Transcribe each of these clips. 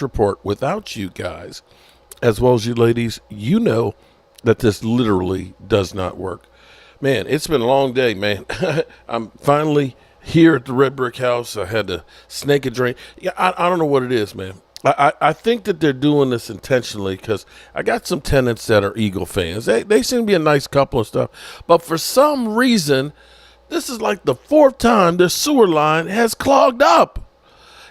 report without you guys, as well as you ladies, you know that this literally does not work. Man, it's been a long day, man. I'm finally here at the Red Brick House. I had to snake a drain. Yeah, I don't know what it is, man. I think that they're doing this intentionally because I got some tenants that are Eagle fans. They seem to be a nice couple and stuff. But for some reason, this is like the fourth time the sewer line has clogged up.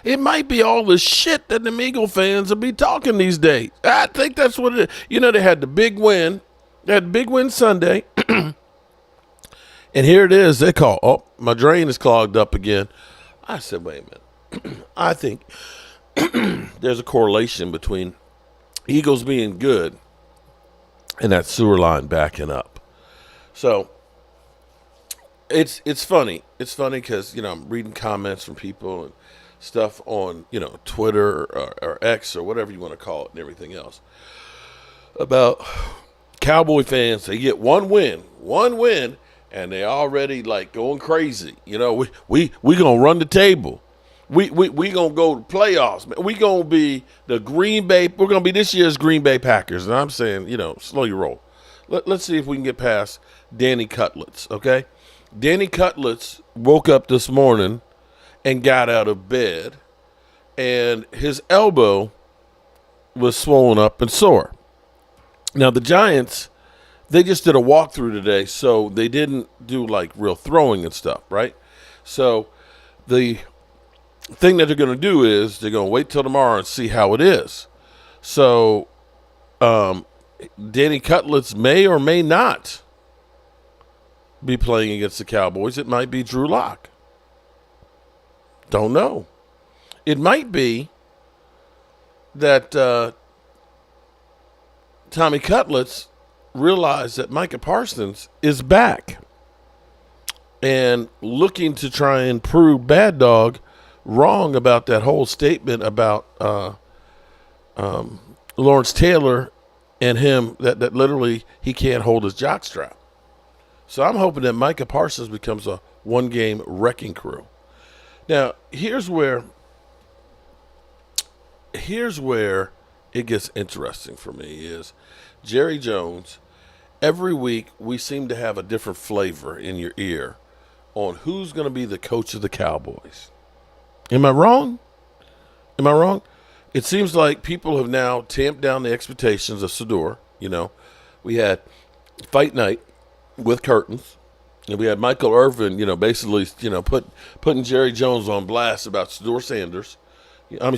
It might be all the shit that the Eagle fans will be talking these days. I think that's what it is. You know, they had the big win. They had the big win Sunday. And here it is. They call, oh, my drain is clogged up again. I said, wait a minute. I think there's a correlation between Eagles being good and that sewer line backing up. So it's funny. It's funny because, you know, I'm reading comments from people and stuff on, you know, Twitter or X or whatever you want to call it and everything else about Cowboy fans. They get one win, and they already like going crazy. You know, we gonna run the table. We gonna go to playoffs. We gonna be the Green Bay. We're gonna be this year's Green Bay Packers. And I'm saying, you know, slow your roll. Let's see if we can get past Danny Cutlets. Okay, Danny Cutlets woke up this morning and got out of bed, and his elbow was swollen up and sore. Now the Giants, they just did a walkthrough today, so they didn't do like real throwing and stuff, right? So the thing that they're going to do is they're going to wait till tomorrow and see how it is. So Danny Cutlets may or may not be playing against the Cowboys. It might be Drew Lock. Don't know. It might be that Tommy Cutlets realized that Micah Parsons is back and looking to try and prove Bad Dog wrong about that whole statement about Lawrence Taylor and him, that literally he can't hold his jockstrap. So I'm hoping that Micah Parsons becomes a one-game wrecking crew. Now, here's where it gets interesting for me is Jerry Jones. Every week we seem to have a different flavor in your ear on who's going to be the coach of the Cowboys. Am I wrong? It seems like people have now tamped down the expectations of Sedor. You know, we had fight night with curtains. And we had Michael Irvin, you know, basically, you know, putting Jerry Jones on blast about Sedor Sanders. About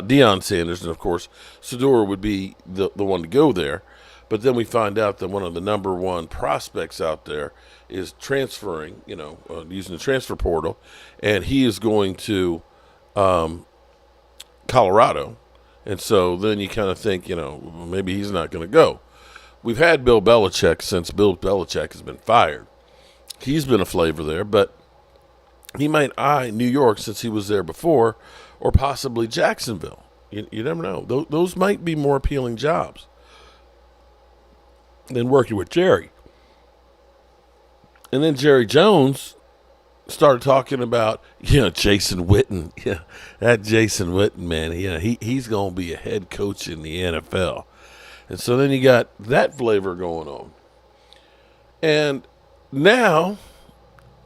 Deion Sanders, and of course, Sedor would be the one to go there. But then we find out that one of the number one prospects out there is transferring, you know, using the transfer portal, and he is going to Colorado. And so then you kind of think, you know, maybe he's not going to go. We've had Bill Belichick since Bill Belichick has been fired. He's been a flavor there, but he might eye New York since he was there before, or possibly Jacksonville. You never know. Those might be more appealing jobs than working with Jerry. And then Jerry Jones started talking about, you know, Jason Witten. Yeah, that Jason Witten, man, he's going to be a head coach in the NFL. And so then you got that flavor going on. And now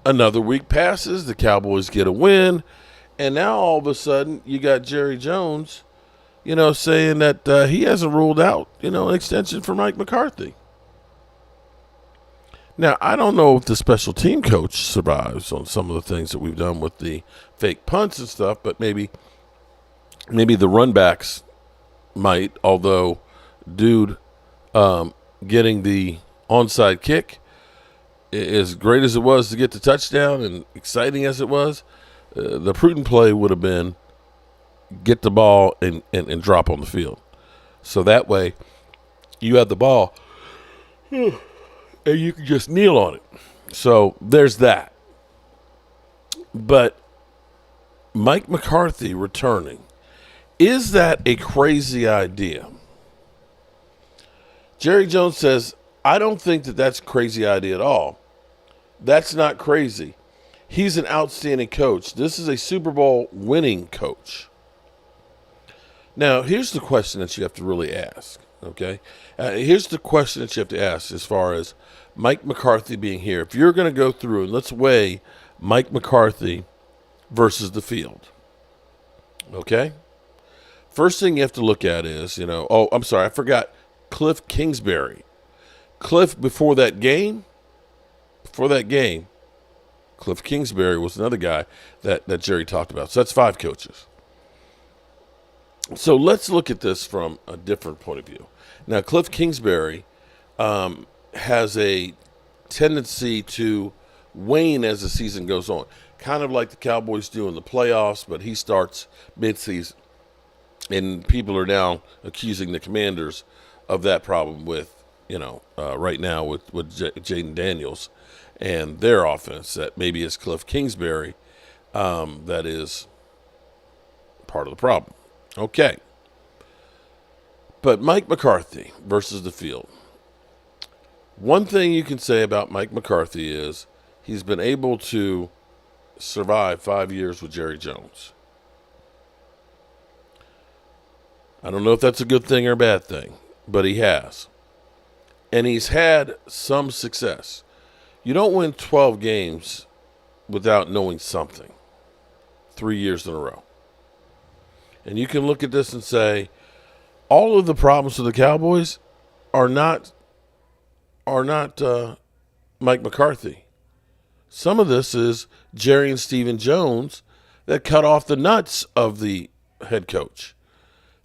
another week passes, the Cowboys get a win, and now all of a sudden you got Jerry Jones, you know, saying that he hasn't ruled out, you know, an extension for Mike McCarthy. Now, I don't know if the special team coach survives on some of the things that we've done with the fake punts and stuff, but maybe the runbacks might, although dude getting the onside kick, as great as it was to get the touchdown and exciting as it was, the prudent play would have been get the ball and drop on the field. So that way you have the ball and you can just kneel on it. So there's that. But Mike McCarthy returning, is that a crazy idea? Jerry Jones says, I don't think that that's a crazy idea at all. That's not crazy. He's an outstanding coach. This is a Super Bowl winning coach. Now, here's the question that you have to really ask, okay? Here's the question that you have to ask as far as Mike McCarthy being here. If you're going to go through and let's weigh Mike McCarthy versus the field, okay? First thing you have to look at is, I'm sorry, I forgot Cliff Kingsbury. Cliff, before that game, Cliff Kingsbury was another guy that Jerry talked about. So that's 5 coaches. So let's look at this from a different point of view. Now, Cliff Kingsbury has a tendency to wane as the season goes on, kind of like the Cowboys do in the playoffs, but he starts midseason. And people are now accusing the Commanders of that problem with, right now with Jaden Daniels and their offense, that maybe it's Cliff Kingsbury that is part of the problem. Okay. But Mike McCarthy versus the field. One thing you can say about Mike McCarthy is he's been able to survive 5 years with Jerry Jones. I don't know if that's a good thing or a bad thing, but he has. And he's had some success. You don't win 12 games without knowing something 3 years in a row. And you can look at this and say, all of the problems with the Cowboys are not Mike McCarthy. Some of this is Jerry and Stephen Jones that cut off the nuts of the head coach,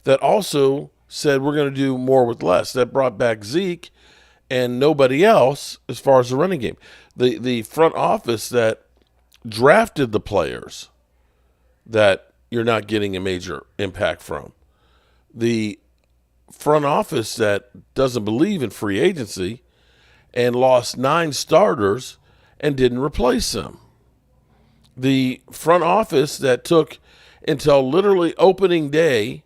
that also said we're going to do more with less, that brought back Zeke and nobody else as far as the running game. The front office that drafted the players that you're not getting a major impact from. The front office that doesn't believe in free agency and lost 9 starters and didn't replace them. The front office that took until literally opening day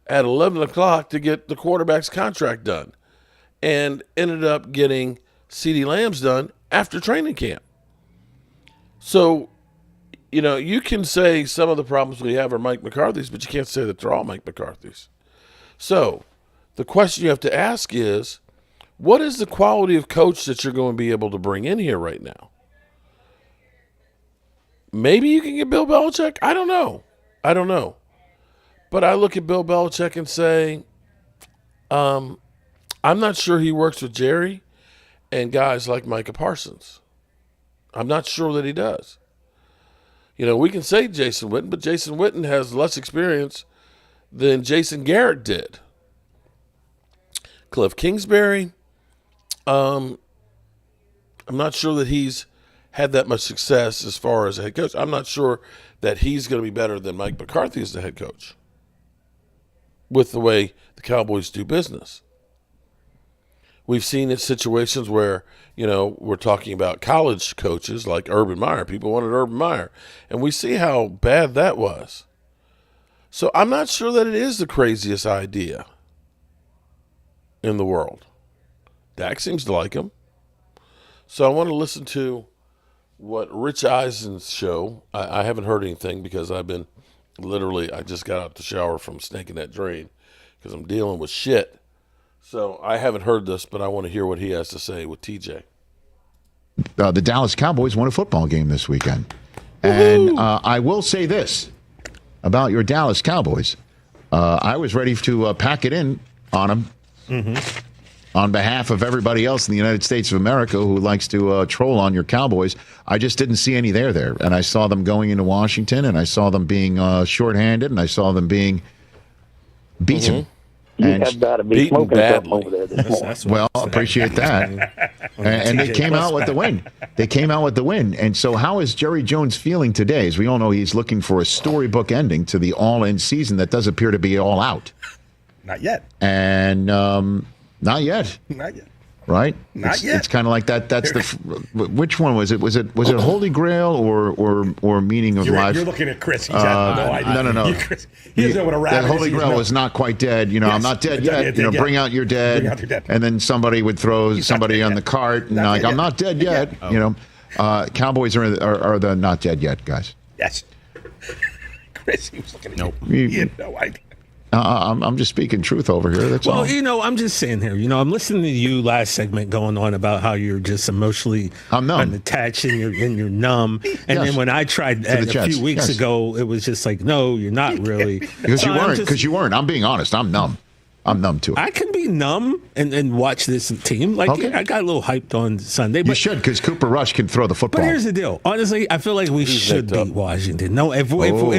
at 11 o'clock to get the quarterback's contract done and ended up getting CeeDee Lamb's done after training camp. So, you can say some of the problems we have are Mike McCarthy's, but you can't say that they're all Mike McCarthy's. So the question you have to ask is, what is the quality of coach that you're going to be able to bring in here right now? Maybe you can get Bill Belichick. I don't know. But I look at Bill Belichick and say, I'm not sure he works with Jerry and guys like Micah Parsons. I'm not sure that he does. We can say Jason Witten, but Jason Witten has less experience than Jason Garrett did. Cliff Kingsbury, I'm not sure that he's had that much success as far as a head coach. I'm not sure that he's going to be better than Mike McCarthy as the head coach with the way the Cowboys do business. We've seen in situations where, we're talking about college coaches like Urban Meyer. People wanted Urban Meyer. And we see how bad that was. So I'm not sure that it is the craziest idea in the world. Dak seems to like him. So I want to listen to what Rich Eisen's show. I haven't heard anything because I just got out the shower from snaking that drain because I'm dealing with shit. So I haven't heard this, but I want to hear what he has to say with TJ. The Dallas Cowboys won a football game this weekend. And I will say this about your Dallas Cowboys. I was ready to pack it in on them on behalf of everybody else in the United States of America who likes to troll on your Cowboys. I just didn't see any there. And I saw them going into Washington, and I saw them being shorthanded, and I saw them being beaten. You have got to be smoking something over there this morning. Well, appreciate that. and they came out with the win. And so how is Jerry Jones feeling today? As we all know, he's looking for a storybook ending to the all-in season that does appear to be all out. Not yet. And not yet. Not yet. Right? Not yet. It's kind of like that. That's which one was it? Was it Holy Grail or Meaning of Life? You're looking at Chris. He's had no idea. No. He doesn't know what a rabbit is. That Holy Grail was not quite dead. Yes, I'm not dead yet. Bring out your dead. Bring out your dead. And then somebody would throw somebody on the cart, and I'm not dead yet. Oh. Cowboys are the not dead yet guys. Yes. Chris, he was looking at you. He had no idea. I'm just speaking truth over here. That's all. Well, I'm just saying here. I'm listening to you last segment going on about how you're just emotionally unattached and you're numb. And then when I tried a few weeks ago, it was just like, no, you're not really. Because you weren't. I'm being honest. I'm numb. I'm numb to it. I can be numb and watch this team. I got a little hyped on Sunday. But you should, because Cooper Rush can throw the football. But here's the deal. Honestly, I feel like we should beat Washington. No, if we win 2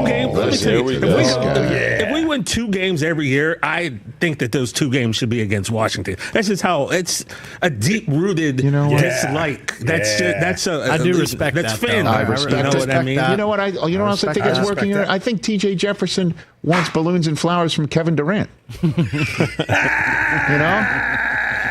games, if we win 2 games every year, I think that those 2 games should be against Washington. That's just how it's a deep-rooted dislike. I do respect that. That's fan. I respect. You know what I mean? You know what? I think it's working here. I think T.J. Jefferson wants balloons and flowers from Kevin Durant.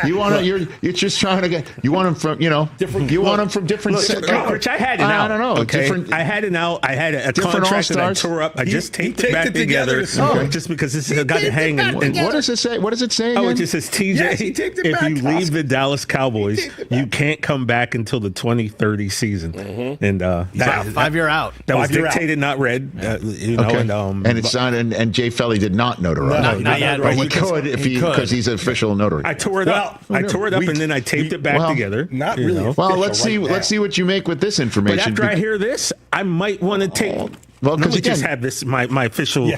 You're just trying to get. You want him from different. You want him from different. Rich, I had it out. I don't know. Okay, I had it out. I had a contract that I tore up. I just taped it back together just because this has got hanging. What does it say? What does it say again? Oh, it just says TJ. If you leave the Dallas Cowboys, you can't come back until the 2030 season. Mm-hmm. And 5-year out. That was dictated, not read. Okay. And it's not. And Jay Felly did not notarize. Not yet. But he could if because he's an official notary. I tore it up. I tore it up and then I taped it back together. Not really. Well, let's see what you make with this information. But after I hear this, I might want to take. Well, because just have this my official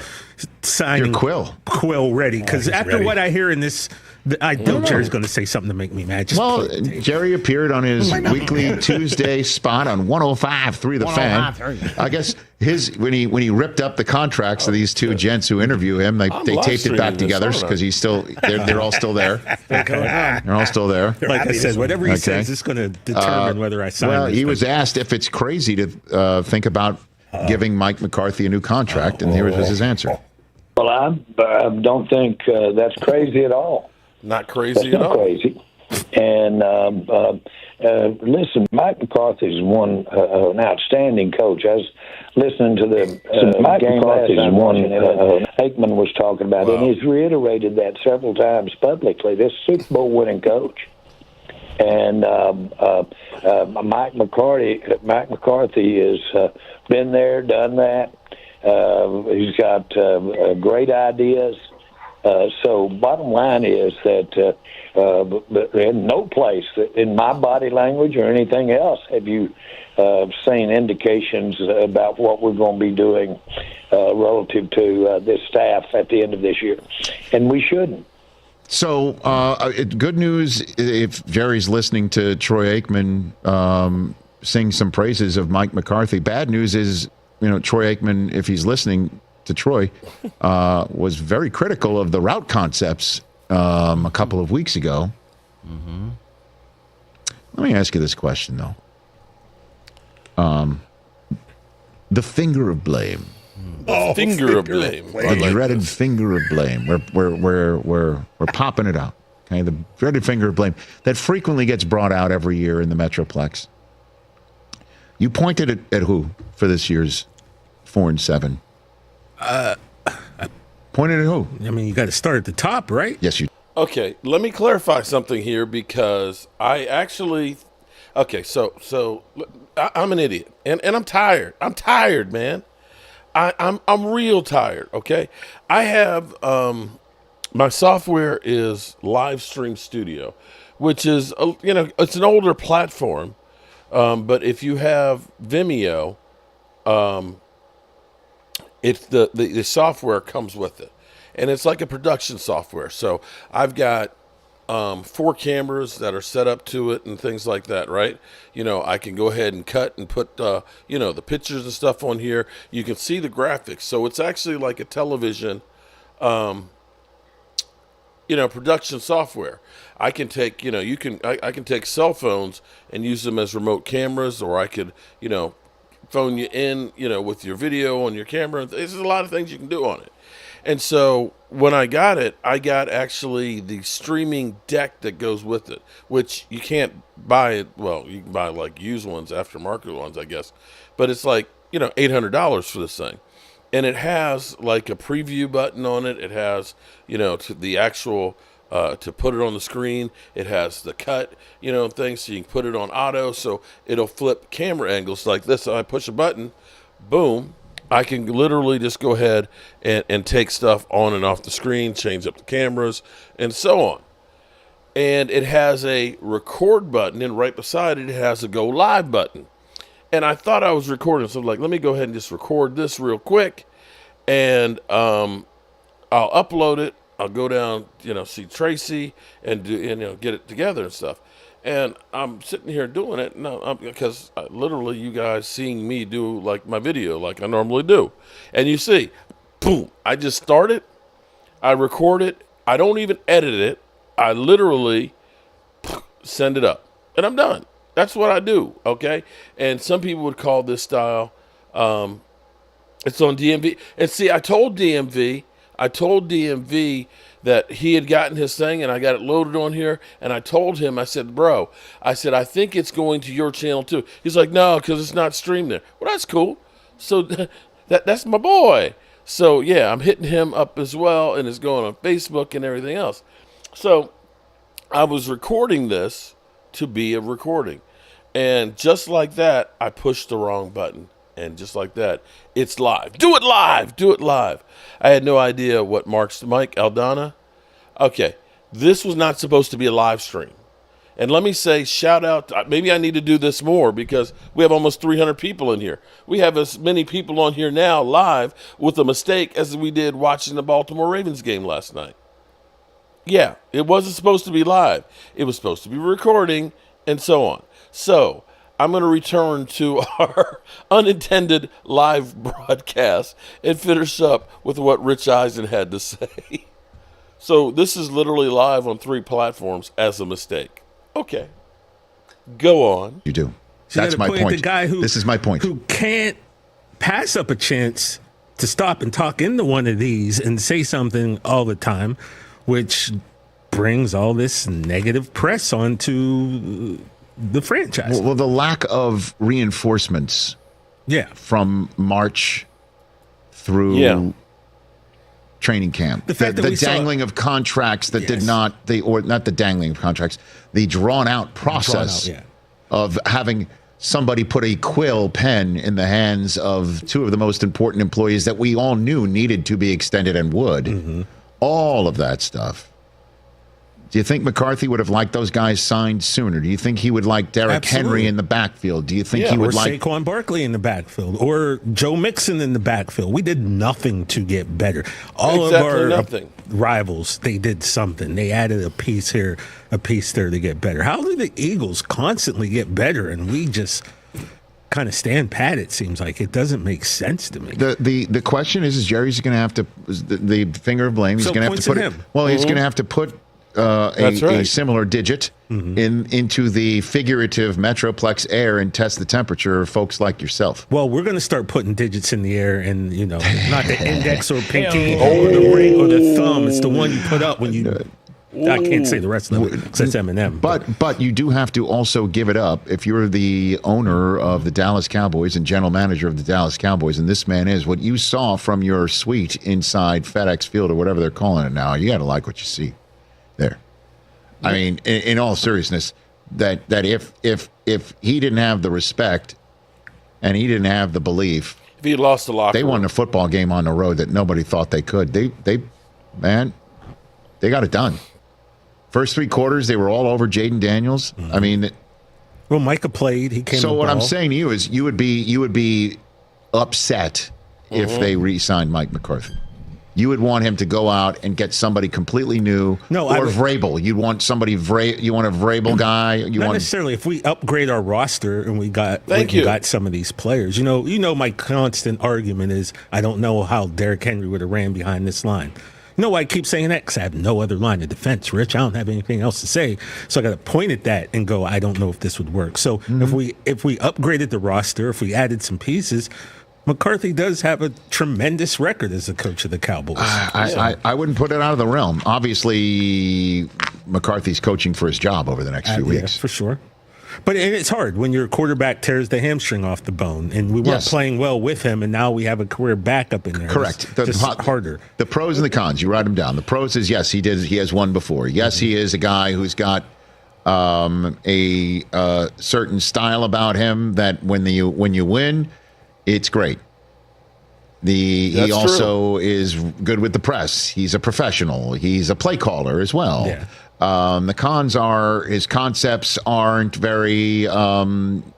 signing your quill ready. Because after what I hear in this, I know Jerry's going to say something to make me mad. Jerry appeared on his weekly Tuesday spot on 105.3 The Fan. I guess when he ripped up the contracts of these 2 gents who interview him, they taped it back together because they're all still there. They're all still there. Like I said, whatever he says is going to determine whether I sign. Well, he was asked if it's crazy to think about giving Mike McCarthy a new contract, and here was his answer. Well, I don't think that's crazy at all. Not crazy at all. Crazy. And listen, Mike McCarthy is an outstanding coach. I was listening to the Mike game last night. Aikman was talking about it, and he's reiterated that several times publicly. This Super Bowl winning coach. And Mike McCarthy has been there, done that. He's got great ideas. So bottom line is that in no place in my body language or anything else have you seen indications about what we're going to be doing relative to this staff at the end of this year. And we shouldn't. So good news if Jerry's listening to Troy Aikman sing some praises of Mike McCarthy. Bad news is, Troy Aikman, if he's listening to Troy, was very critical of the route concepts a couple of weeks ago. Mm-hmm. Let me ask you this question, though. The finger of blame. Finger of blame. The dreaded finger of blame. We're popping it out. Okay, the dreaded finger of blame that frequently gets brought out every year in the Metroplex. You pointed at who for this year's 4-7? Pointed at who? I mean, you got to start at the top, right? Yes, you. Okay, let me clarify something here because I actually. Okay, so I'm an idiot and I'm tired. I'm tired, man. I'm real tired. Okay, I have my software is Livestream Studio, which is it's an older platform, but if you have Vimeo, it's the software comes with it, and it's like a production software. So I've got 4 cameras that are set up to it and things like that, right? I can go ahead and cut and put, the pictures and stuff on here. You can see the graphics. So it's actually like a television, production software. I can take, I can take cell phones and use them as remote cameras, or I could, phone you in, with your video on your camera. There's a lot of things you can do on it. And so when I got it, I got actually the streaming deck that goes with it, which you can't buy it. Well, you can buy like used ones, aftermarket ones, I guess. But it's like, $800 for this thing. And it has like a preview button on it. It has, to the actual, to put it on the screen. It has the cut, things, so you can put it on auto. So it'll flip camera angles like this. So I push a button, boom. I can literally just go ahead and take stuff on and off the screen, change up the cameras, and so on. And it has a record button, and right beside it, it has a go live button. And I thought I was recording, so I'm like, let me go ahead and just record this real quick, and I'll upload it. I'll go down, see Tracy and get it together and stuff. And I'm sitting here doing it because literally you guys seeing me do like my video like I normally do. And you see, boom, I just start it. I record it. I don't even edit it. I literally send it up and I'm done. That's what I do. Okay. And some people would call this style, it's on DMV. And see, I told DMV that he had gotten his thing and I got it loaded on here. And I told him, I said, bro, I think it's going to your channel too. He's like, no, because it's not streamed there. Well, that's cool. So that's my boy. So yeah, I'm hitting him up as well. And it's going on Facebook and everything else. So I was recording this to be a recording. And just like that, I pushed the wrong button. And just like that, it's live. Do it live. Do it live. I had no idea what marks Mike Aldana. Okay, this was not supposed to be a live stream. And let me say, shout out. Maybe I need to do this more because we have almost 300 people in here. We have as many people on here now live with a mistake as we did watching the Baltimore Ravens game last night. Yeah, it wasn't supposed to be live. It was supposed to be recording and so on. So I'm going to return to our unintended live broadcast and finish up with what Rich Eisen had to say. So this is literally live on 3 platforms as a mistake. Okay. Go on. You do. So that's my point. The guy this is my point. Who can't pass up a chance to stop and talk into one of these and say something all the time, which brings all this negative press onto the franchise. Well, the lack of reinforcements from March through training camp. The dangling of contracts that did not, not the dangling of contracts, the drawn out process of having somebody put a quill pen in the hands of 2 of the most important employees that we all knew needed to be extended and would. Mm-hmm. All of that stuff. Do you think McCarthy would have liked those guys signed sooner? Do you think he would like Derrick Henry in the backfield? Do you think he would like Saquon Barkley in the backfield or Joe Mixon in the backfield? We did nothing to get better. All of our rivals, they did something. They added a piece here, a piece there to get better. How do the Eagles constantly get better and we just kind of stand pat? It seems like it doesn't make sense to me. The question is Jerry's going to have to the finger of blame. He's going to have to put it. Well, he's going to have to put a similar digit into the figurative Metroplex air and test the temperature of folks like yourself. Well, we're going to start putting digits in the air and, not the index or pinky or the ring or the thumb. It's the one you put up when you... I can't say the rest of them because it's Eminem. But you do have to also give it up if you're the owner of the Dallas Cowboys and general manager of the Dallas Cowboys, and this man is, what you saw from your suite inside FedEx Field or whatever they're calling it now, you got to like what you see there. I mean, in all seriousness, that if he didn't have the respect and he didn't have the belief, if he lost the locker room, they won a football game on the road that nobody thought they could. They got it done. First 3 quarters, they were all over Jaden Daniels. Mm-hmm. I mean, well, Micah played. He came. So what I'm saying to you is, you would be upset if they re-signed Mike McCarthy. You would want him to go out and get somebody completely new, or Vrabel. You'd want somebody. You want a Vrabel guy. Not necessarily. If we upgrade our roster and we got some of these players, my constant argument is I don't know how Derrick Henry would have ran behind this line. You know why I keep saying that? Because I have no other line of defense, Rich. I don't have anything else to say. So I got to point at that and go, I don't know if this would work. So if we upgraded the roster, if we added some pieces, McCarthy does have a tremendous record as a coach of the Cowboys. I wouldn't put it out of the realm. Obviously, McCarthy's coaching for his job over the next few weeks. For sure. But it's hard when your quarterback tears the hamstring off the bone, and we weren't playing well with him, and now we have a career backup in there. Correct. It's harder. The pros and the cons, you write them down. The pros is, yes, he did. He has won before. Yes, he is a guy who's got a certain style about him that when you win, it's great. He also is good with the press. He's a professional. He's a play caller as well. Yeah. The cons are his concepts aren't very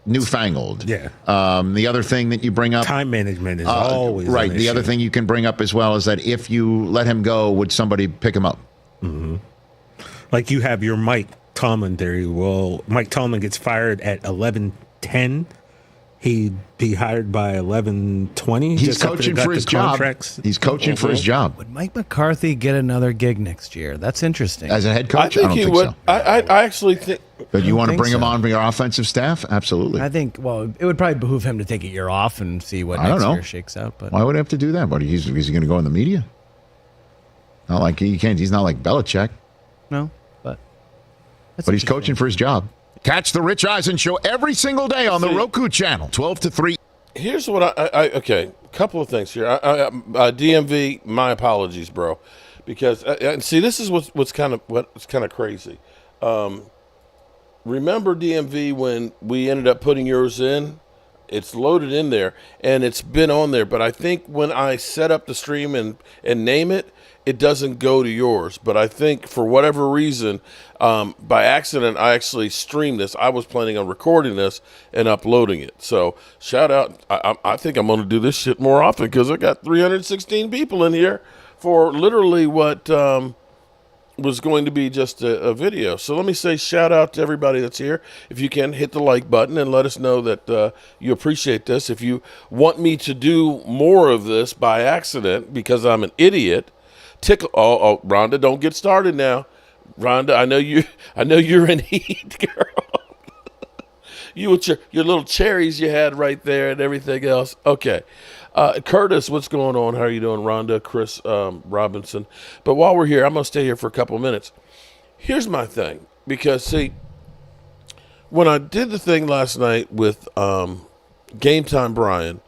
newfangled. Yeah. The other thing that you bring up, time management is always right. An The issue. other thing you can bring up as well is that if you let him go, would somebody pick him up? Mm-hmm. Like you have your Mike Tomlin theory. Well, Mike Tomlin gets fired at 11:10. He'd be hired by 11:20. He's coaching for his job. He's coaching for his job. Would Mike McCarthy get another gig next year? That's interesting. As a head coach, I think he would. So. I actually think. But you want to bring him on your offensive staff? Absolutely. I think. Well, it would probably behoove him to take a year off and see what next year shakes out. But why would he have to do that? What is he going to go in the media? Not like he can't. He's not like Belichick. No, but he's coaching for his job. Catch the Rich Eisen Show every single day on the Roku channel, 12 to 3. Here's what okay, a couple of things here. DMV, my apologies, bro, because and see, this is what's kind of crazy. Remember DMV when we ended up putting yours in? It's loaded in there and it's been on there, but I think when I set up the stream and name it, it doesn't go to yours. But I think for whatever reason, by accident, I actually streamed this. I was planning on recording this and uploading it. So shout out. I think I'm going to do this shit more often because I got 316 people in here for literally what was going to be just a video. So let me say shout out to everybody that's here. If you can, hit the like button and let us know that you appreciate this. If you want me to do more of this by accident because I'm an idiot, Rhonda, don't get started now. Rhonda, I know you're in heat, girl. You with your little cherries you had right there and everything else. Okay. Curtis, what's going on? How are you doing? Rhonda, Chris Robinson. But while we're here, I'm going to stay here for a couple of minutes. Here's my thing. Because, see, when I did the thing last night with Game Time Brian,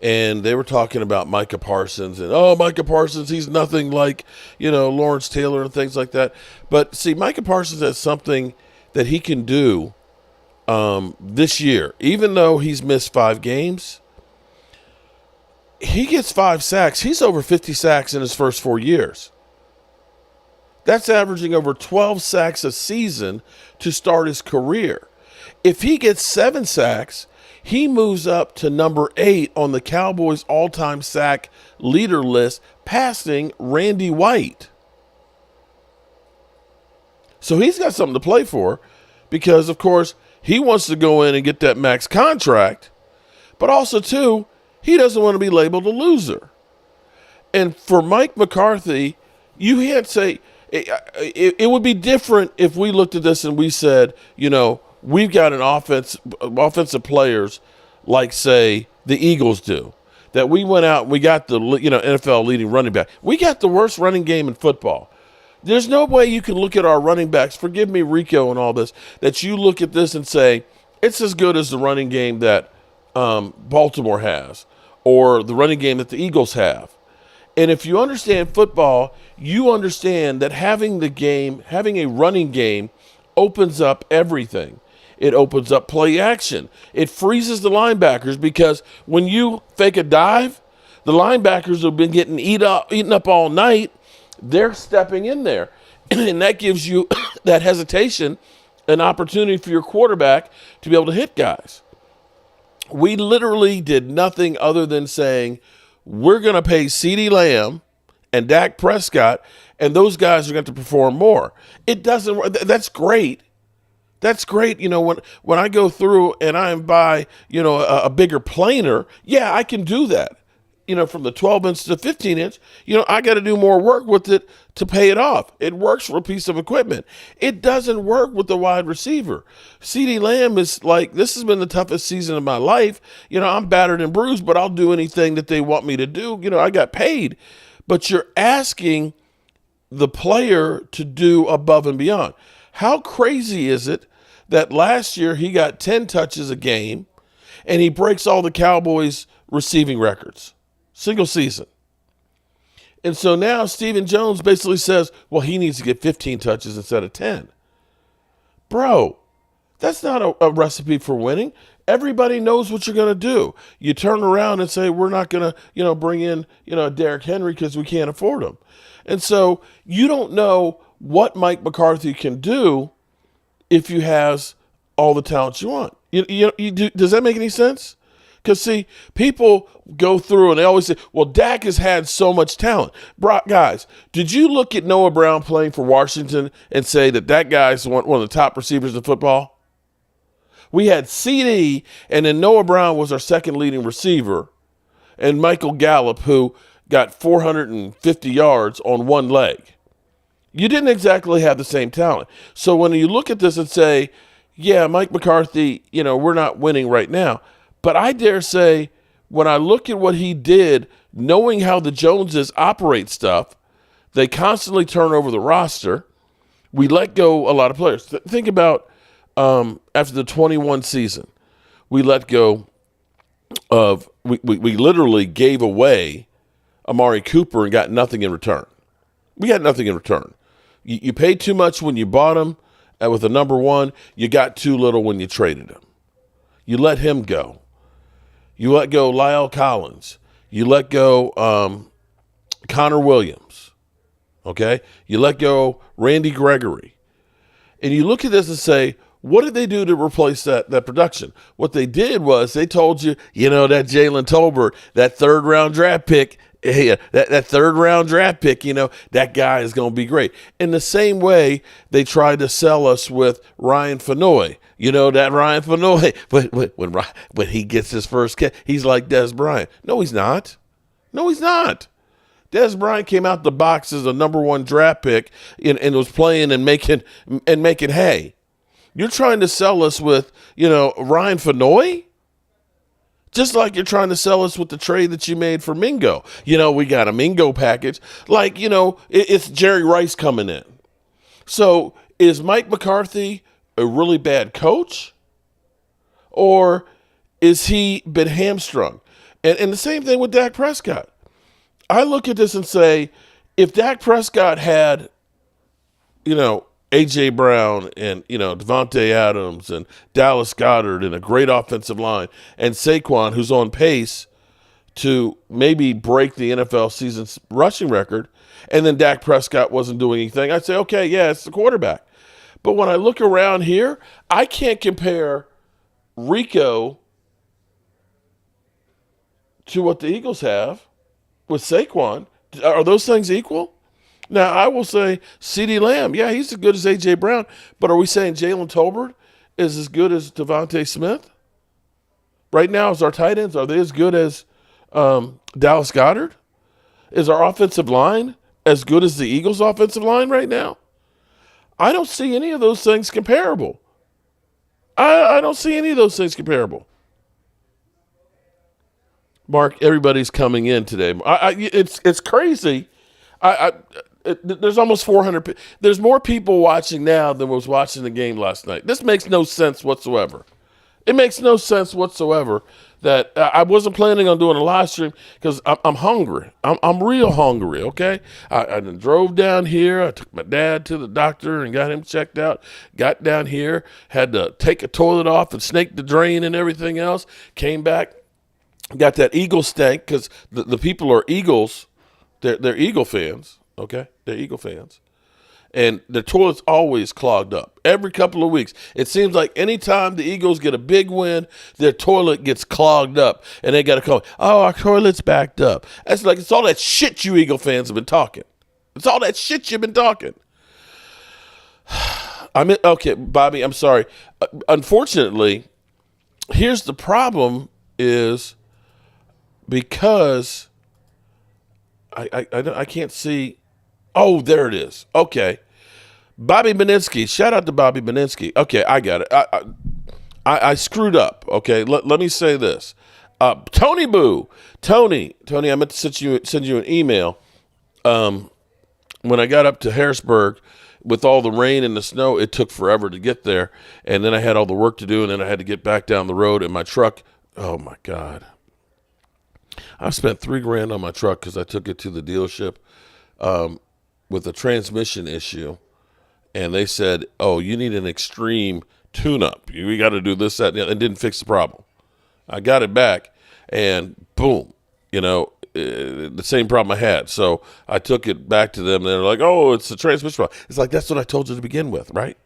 and they were talking about Micah Parsons and, Micah Parsons, he's nothing like, Lawrence Taylor and things like that. But, see, Micah Parsons has something that he can do this year. Even though he's missed 5 games, he gets 5 sacks. He's over 50 sacks in his first 4 years. That's averaging over 12 sacks a season to start his career. If he gets 7 sacks, he moves up to number 8 on the Cowboys' all-time sack leader list, passing Randy White. So he's got something to play for because, of course, he wants to go in and get that max contract, but also, too, he doesn't want to be labeled a loser. And for Mike McCarthy, you can't say it would be different if we looked at this and we said, we've got an offensive players like, say, the Eagles do. That we went out and we got the NFL leading running back. We got the worst running game in football. There's no way you can look at our running backs, forgive me, Rico, and all this, that you look at this and say, it's as good as the running game that Baltimore has or the running game that the Eagles have. And if you understand football, you understand that having a running game opens up everything. It opens up play action. It freezes the linebackers because when you fake a dive, the linebackers have been getting eaten up all night. They're stepping in there. And that gives you that hesitation, an opportunity for your quarterback to be able to hit guys. We literally did nothing other than saying, we're going to pay CeeDee Lamb and Dak Prescott, and those guys are going to perform more. It doesn't work. That's great. That's great. When I go through and I buy, a bigger planer, yeah, I can do that. From the 12-inch to the 15-inch, I got to do more work with it to pay it off. It works for a piece of equipment. It doesn't work with the wide receiver. CeeDee Lamb is like, this has been the toughest season of my life. I'm battered and bruised, but I'll do anything that they want me to do. I got paid. But you're asking the player to do above and beyond. How crazy is it that last year he got 10 touches a game and he breaks all the Cowboys' receiving records? Single season. And so now Stephen Jones basically says, well, he needs to get 15 touches instead of 10. Bro, that's not a recipe for winning. everybody knows what you're going to do. You turn around and say, we're not going to, bring in, Derrick Henry because we can't afford him. And so you don't know what Mike McCarthy can do if you has all the talent you want. Does that make any sense? Because, see, people go through and they always say, well, Dak has had so much talent. Guys, did you look at Noah Brown playing for Washington and say that guy's one of the top receivers in football? We had CD, and then Noah Brown was our second leading receiver, and Michael Gallup, who got 450 yards on one leg. You didn't exactly have the same talent. So when you look at this and say, yeah, Mike McCarthy, we're not winning right now. But I dare say, when I look at what he did, knowing how the Joneses operate stuff, they constantly turn over the roster. We let go a lot of players. Think about after the 21 season, we let go of, we literally gave away Amari Cooper and got nothing in return. We got nothing in return. You paid too much when you bought him with a number one. You got too little when you traded him. You let him go. You let go Lyle Collins. You let go Connor Williams. Okay? You let go Randy Gregory. And you look at this and say, what did they do to replace that production? What they did was they told you, that Jalen Tolbert, that third-round draft pick, that third-round draft pick, that guy is going to be great. In the same way, they tried to sell us with Ryan Fenoy. That Ryan Fenoy, when he gets his first catch, he's like Dez Bryant. No, he's not. Dez Bryant came out the box as a number one draft pick and was playing and making hay. You're trying to sell us with, Ryan Fenoy? Just like you're trying to sell us with the trade that you made for Mingo. We got a Mingo package. Like, it's Jerry Rice coming in. So is Mike McCarthy a really bad coach? Or is he been hamstrung? And the same thing with Dak Prescott. I look at this and say, if Dak Prescott had, A.J. Brown and, Devontae Adams and Dallas Goedert and a great offensive line and Saquon, who's on pace to maybe break the NFL season's rushing record, and then Dak Prescott wasn't doing anything, I'd say, okay, yeah, it's the quarterback. But when I look around here, I can't compare Rico to what the Eagles have with Saquon. Are those things equal? Now, I will say CeeDee Lamb, yeah, he's as good as A.J. Brown, but are we saying Jalen Tolbert is as good as Devontae Smith? Right now, as our tight ends, are they as good as Dallas Goedert? Is our offensive line as good as the Eagles' offensive line right now? I don't see any of those things comparable. I don't see any of those things comparable. Mark, everybody's coming in today. It's crazy. There's almost 400. There's more people watching now than was watching the game last night. This makes no sense whatsoever. It makes no sense whatsoever that I wasn't planning on doing a live stream because I'm hungry. I'm real hungry, okay? I drove down here. I took my dad to the doctor and got him checked out. Got down here, had to take a toilet off and snake the drain and everything else. Came back, got that Eagle stank because the people are Eagles. They're Eagle fans, okay? They're Eagle fans. And the toilet's always clogged up. Every couple of weeks. It seems like anytime the Eagles get a big win, their toilet gets clogged up. And they got to call, oh, our toilet's backed up. That's like, it's all that shit you Eagle fans have been talking. It's all that shit you've been talking. Okay, Bobby, I'm sorry. Unfortunately, here's the problem is because I can't see. Oh, there it is. Okay. Bobby Beninsky. Shout out to Bobby Beninsky. Okay, I got it. I screwed up. Okay, let me say this. Tony Boo. Tony, I meant to send you an email. When I got up to Harrisburg, with all the rain and the snow, it took forever to get there. And then I had all the work to do, and then I had to get back down the road. And my truck, oh, my God. I spent $3,000 on my truck because I took it to the dealership with a transmission issue. And they said, oh, you need an extreme tune-up. We got to do this, that, and didn't fix the problem. I got it back, and boom, the same problem I had. So I took it back to them, and they're like, oh, it's a transmission problem. It's like, that's what I told you to begin with, right?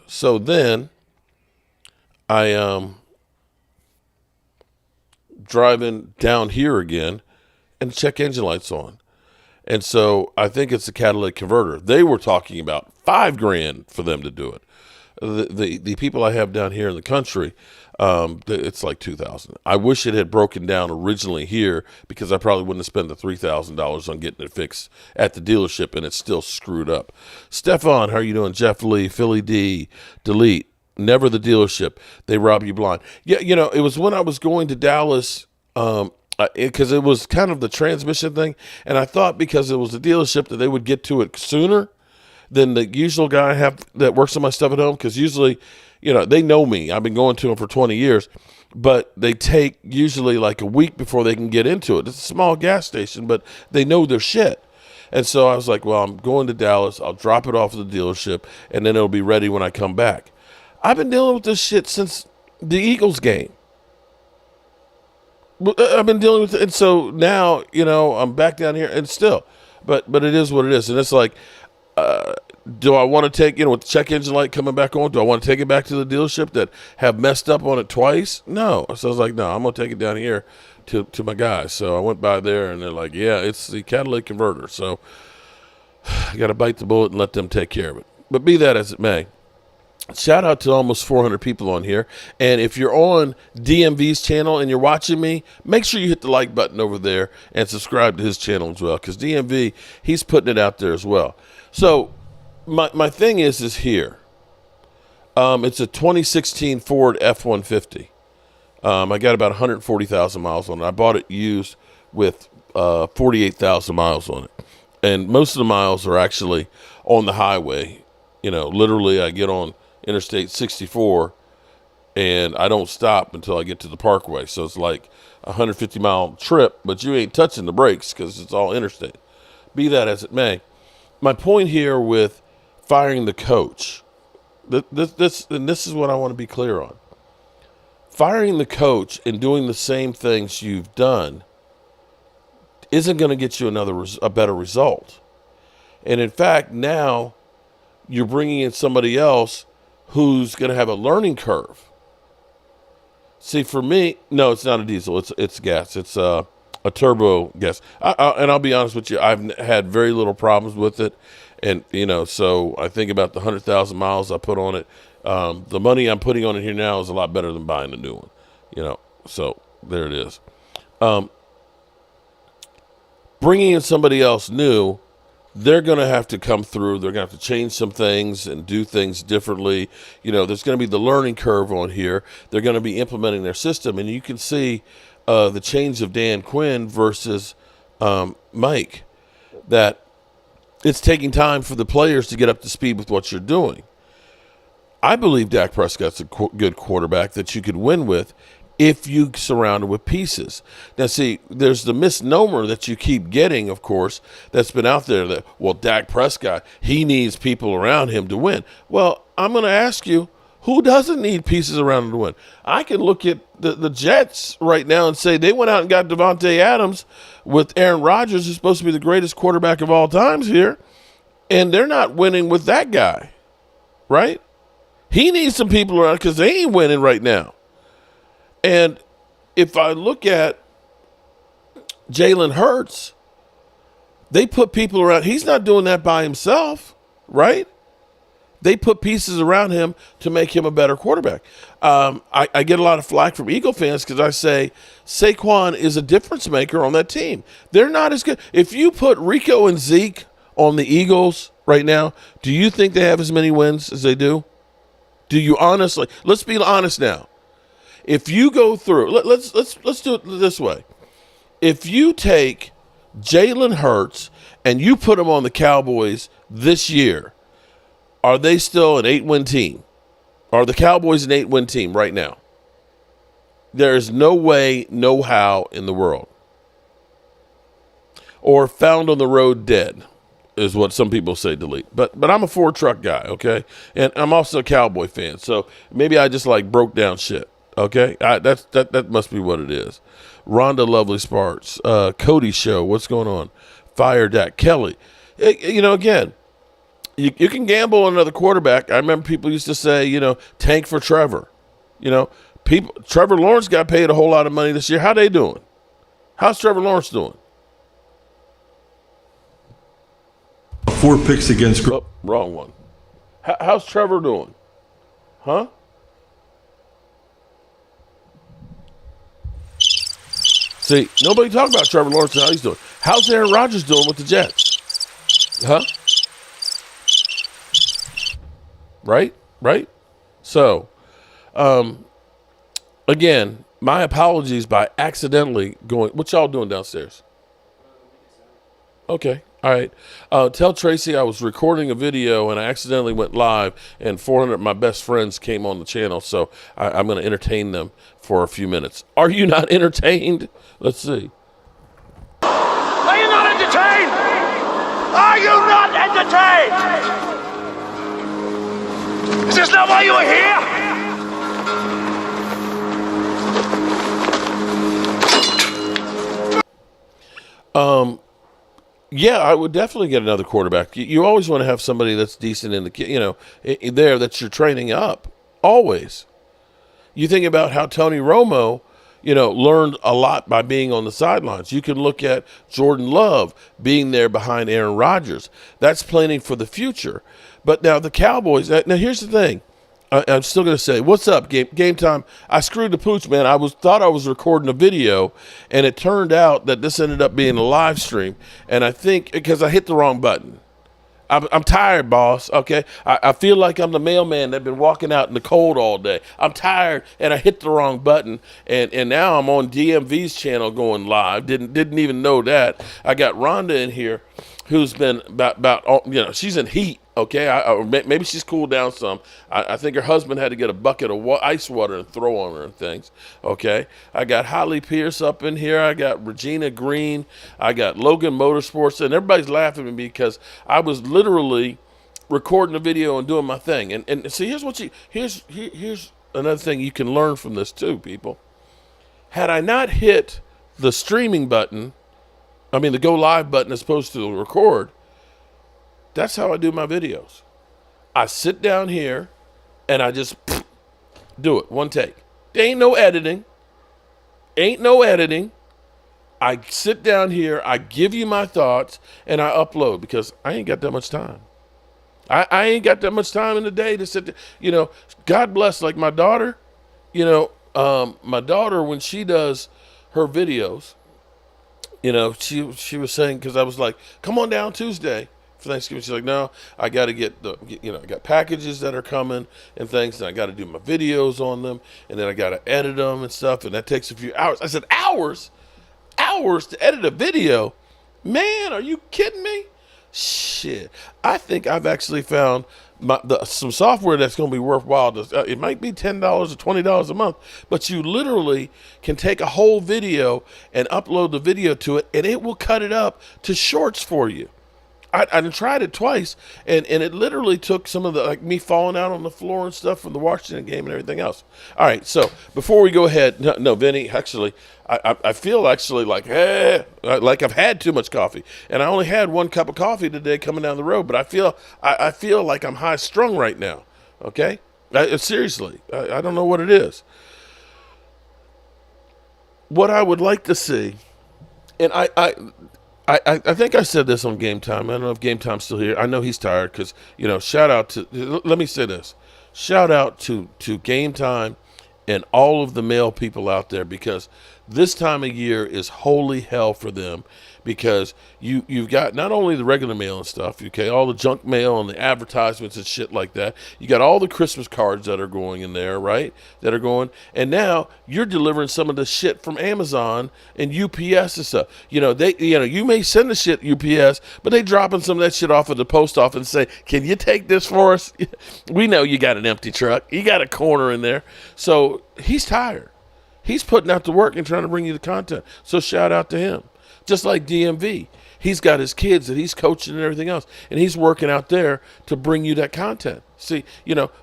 So then I driving down here again, and check engine light's on. And so I think it's a catalytic converter. They were talking about $5,000 for them to do it. The people I have down here in the country, it's like $2,000. I wish it had broken down originally here, because I probably wouldn't have spent the $3,000 on getting it fixed at the dealership, and it's still screwed up. Stefan, how are you doing? Jeff Lee, Philly D, Delete. Never the dealership. They rob you blind. Yeah, it was when I was going to Dallas, because it was kind of the transmission thing, and I thought because it was a dealership that they would get to it sooner than the usual guy I have that works on my stuff at home, because usually, they know me. I've been going to them for 20 years, but they take usually like a week before they can get into it. It's a small gas station, but they know their shit. And so I was like, well, I'm going to Dallas. I'll drop it off at the dealership, and then it'll be ready when I come back. I've been dealing with this shit since the Eagles game. I've been dealing with it, and so now, I'm back down here, and still, but it is what it is, and it's like, do I want to take, with the check engine light coming back on, do I want to take it back to the dealership that have messed up on it twice? No. So I was like, no, I'm going to take it down here to my guys. So I went by there, and they're like, yeah, it's the catalytic converter. So I got to bite the bullet and let them take care of it. But be that as it may, shout out to almost 400 people on here. And if you're on DMV's channel and you're watching me, make sure you hit the like button over there and subscribe to his channel as well, because DMV, he's putting it out there as well. So my thing is here. It's a 2016 Ford F-150. I got about 140,000 miles on it. I bought it used with 48,000 miles on it. And most of the miles are actually on the highway. Literally I get on Interstate 64, and I don't stop until I get to the Parkway. So it's like a 150-mile trip, but you ain't touching the brakes because it's all interstate. Be that as it may, my point here with firing the coach, this is what I want to be clear on. Firing the coach and doing the same things you've done isn't going to get you a better result. And in fact, now you're bringing in somebody else who's going to have a learning curve. See, for me, no, it's not a diesel. It's gas. It's a turbo gas. And I'll be honest with you, I've had very little problems with it. And, so I think about the 100,000 miles I put on it. The money I'm putting on it here now is a lot better than buying a new one, So there it is. Bringing in somebody else new, they're going to have to come through. They're going to have to change some things and do things differently. There's going to be the learning curve on here. They're going to be implementing their system. And you can see the change of Dan Quinn versus Mike, that it's taking time for the players to get up to speed with what you're doing. I believe Dak Prescott's a good quarterback that you could win with if you surround him with pieces. Now, see, there's the misnomer that you keep getting, of course, that's been out there that, well, Dak Prescott, he needs people around him to win. Well, I'm going to ask you, who doesn't need pieces around him to win? I can look at the Jets right now and say they went out and got Devontae Adams with Aaron Rodgers, who's supposed to be the greatest quarterback of all times here, and they're not winning with that guy, right? He needs some people around because they ain't winning right now. And if I look at Jalen Hurts, they put people around. He's not doing that by himself, right? They put pieces around him to make him a better quarterback. I get a lot of flack from Eagle fans because I say Saquon is a difference maker on that team. They're not as good. If you put Rico and Zeke on the Eagles right now, do you think they have as many wins as they do? Do you honestly? Let's be honest now. If you go through, let's do it this way. If you take Jalen Hurts and you put him on the Cowboys this year, are they still an 8-win team? Are the Cowboys an 8-win team right now? There is no way, no how in the world. Or found on the road dead. is what some people say delete. But I'm a Ford truck guy, okay? And I'm also a Cowboy fan. So maybe I just like broke down shit, okay? That must be what it is. Rhonda Lovely Sparks, Cody Show, what's going on? Fire Dak Kelly. Again, you can gamble on another quarterback. I remember people used to say, tank for Trevor. Trevor Lawrence got paid a whole lot of money this year. How they doing? How's Trevor Lawrence doing? 4 picks against. Oh, wrong one. How's Trevor doing? Huh? See, nobody talk about Trevor Lawrence and how he's doing. How's Aaron Rodgers doing with the Jets? Huh? Right? So, again, my apologies by accidentally going. What y'all doing downstairs? Okay. All right. Tell Tracy I was recording a video and I accidentally went live, and 400 of my best friends came on the channel, so I'm going to entertain them for a few minutes. Are you not entertained? Let's see. Are you not entertained? Are you not entertained? Is this not why you are here? Yeah, I would definitely get another quarterback. You always want to have somebody that's decent in the, there that you're training up. Always. You think about how Tony Romo, learned a lot by being on the sidelines. You can look at Jordan Love being there behind Aaron Rodgers. That's planning for the future. But now the Cowboys, now here's the thing. I'm still going to say, what's up, game time? I screwed the pooch, man. I thought I was recording a video, and it turned out that this ended up being a live stream. And I think because I hit the wrong button. I'm tired, boss, okay? I feel like I'm the mailman that's been walking out in the cold all day. I'm tired, and I hit the wrong button. And now I'm on DMV's channel going live. Didn't even know that. I got Rhonda in here who's been about she's in heat. Okay, or maybe she's cooled down some. I think her husband had to get a bucket of ice water and throw on her and things. Okay, I got Holly Pierce up in here. I got Regina Green. I got Logan Motorsports, and everybody's laughing at me because I was literally recording a video and doing my thing. And see, here's another thing you can learn from this too, people. Had I not hit the streaming button, the go live button as opposed to the record. That's how I do my videos. I sit down here and I just do it. One take. There ain't no editing. I sit down here, I give you my thoughts, and I upload because I ain't got that much time. I ain't got that much time in the day to sit there. God bless, like my daughter, my daughter, when she does her videos, she was saying, because I was like, come on down Tuesday for Thanksgiving. She's like, no, I got to get I got packages that are coming and things, and I got to do my videos on them, and then I got to edit them and stuff, and that takes a few hours. I said, hours to edit a video? Man, are you kidding me? Shit. I think I've actually found some software that's going to be worthwhile. It might be $10 or $20 a month, but you literally can take a whole video and upload the video to it, and it will cut it up to shorts for you. I tried it twice, and it literally took some of the, me falling out on the floor and stuff from the Washington game and everything else. All right, so before we go ahead, no, Vinny, actually, I feel actually like I've had too much coffee, and I only had 1 cup of coffee today coming down the road, but I feel like I'm high strung right now. Okay, seriously, I don't know what it is. What I would like to see, and I think I said this on Game Time. I don't know if Game Time's still here. I know he's tired because, shout out to, let me say this. Shout out to Game Time and all of the male people out there, because this time of year is holy hell for them, because you've got not only the regular mail and stuff, okay, all the junk mail and the advertisements and shit like that. You got all the Christmas cards that are going in there, right? That are going, and now you're delivering some of the shit from Amazon and UPS and stuff. You may send the shit UPS, but they dropping some of that shit off at the post office and say, "Can you take this for us?" We know you got an empty truck. You got a corner in there. So he's tired. He's putting out the work and trying to bring you the content. So shout out to him. Just like DMV. he's got his kids that he's coaching and everything else, and he's working out there to bring you that content. See,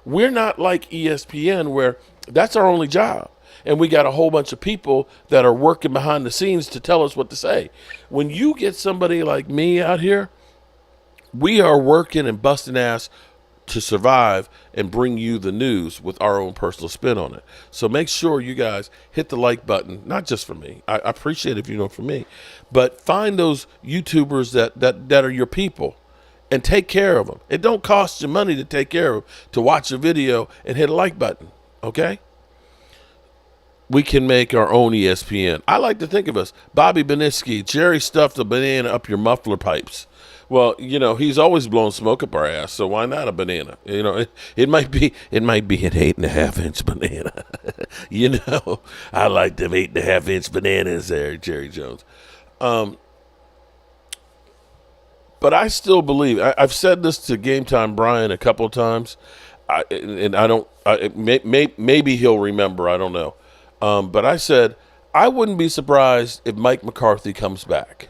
we're not like ESPN where that's our only job. And we got a whole bunch of people that are working behind the scenes to tell us what to say. When you get somebody like me out here, we are working and busting ass to survive and bring you the news with our own personal spin on it. So make sure you guys hit the like button, not just for me. I appreciate it if you know for me, but find those YouTubers that are your people and take care of them. It don't cost you money to take care of them, to watch a video and hit a like button, okay? We can make our own ESPN. I like to think of us, Bobby Beniski, Jerry stuffed a banana up your muffler pipes. Well, he's always blowing smoke up our ass, so why not a banana? It might be an 8.5-inch banana. I like them 8.5-inch bananas there, Jerry Jones. But I still believe, I've said this to Game Time Brian a couple of times, maybe he'll remember, I don't know. But I said, I wouldn't be surprised if Mike McCarthy comes back.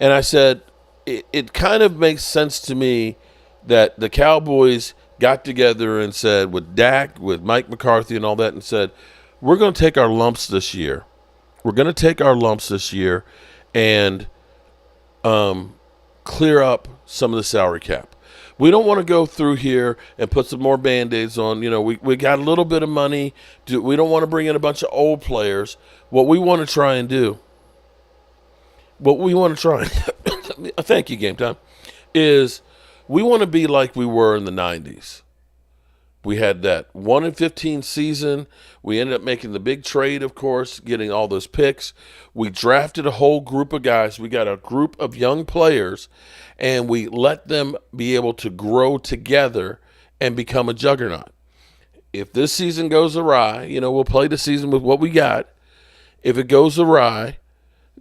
And I said, it kind of makes sense to me that the Cowboys got together and said, with Dak, with Mike McCarthy and all that, and said, we're going to take our lumps this year. We're going to take our lumps this year and clear up some of the salary cap. We don't want to go through here and put some more Band-Aids on. We got a little bit of money. We don't want to bring in a bunch of old players. What we want to try and do, thank you, Game Time, is we want to be like we were in the 90s. We had that 1-15 season. We ended up making the big trade, of course, getting all those picks. We drafted a whole group of guys. We got a group of young players, and we let them be able to grow together and become a juggernaut. If this season goes awry, we'll play the season with what we got. If it goes awry,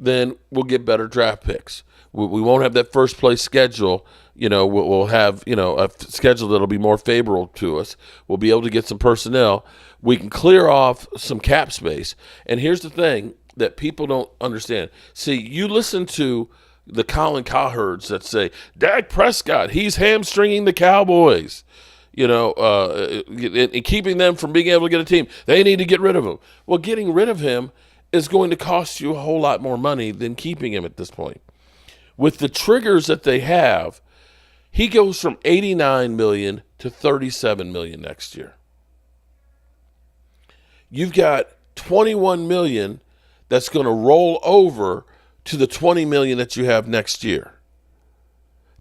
then we'll get better draft picks. We won't have that first place schedule. We'll have, a schedule that'll be more favorable to us. We'll be able to get some personnel. We can clear off some cap space. And here's the thing that people don't understand. See, you listen to the Colin Cowherds that say, Dak Prescott, he's hamstringing the Cowboys, and keeping them from being able to get a team. They need to get rid of him. Well, getting rid of him is going to cost you a whole lot more money than keeping him at this point. With the triggers that they have, he goes from $89 million to $37 million next year. You've got $21 million that's going to roll over to the $20 million that you have next year.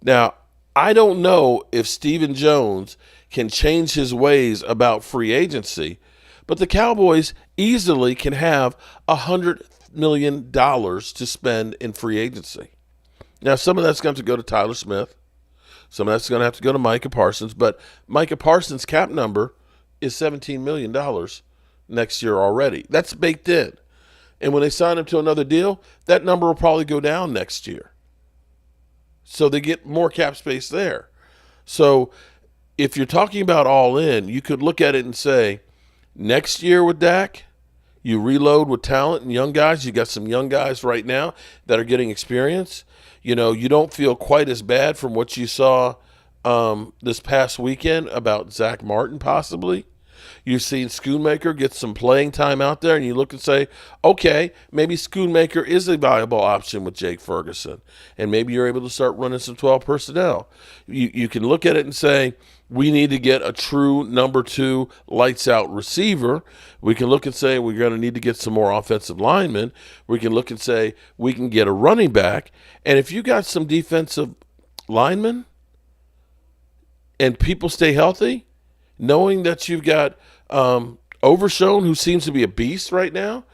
Now, I don't know if Stephen Jones can change his ways about free agency, but the Cowboys easily can have $100 million to spend in free agency. Now, some of that's going to go to Tyler Smith. Some of that's going to have to go to Micah Parsons. But Micah Parsons' cap number is $17 million next year already. That's baked in. And when they sign him to another deal, that number will probably go down next year. So they get more cap space there. So if you're talking about all in, you could look at it and say, next year with Dak, you reload with talent and young guys. You got some young guys right now that are getting experience. You don't feel quite as bad from what you saw this past weekend about Zach Martin possibly. You've seen Schoonmaker get some playing time out there, and you look and say, okay, maybe Schoonmaker is a viable option with Jake Ferguson, and maybe you're able to start running some 12 personnel. You can look at it and say, we need to get a true number 2 lights-out receiver. We can look and say we're going to need to get some more offensive linemen. We can look and say we can get a running back. And if you got some defensive linemen and people stay healthy, knowing that you've got Overshown, who seems to be a beast right now,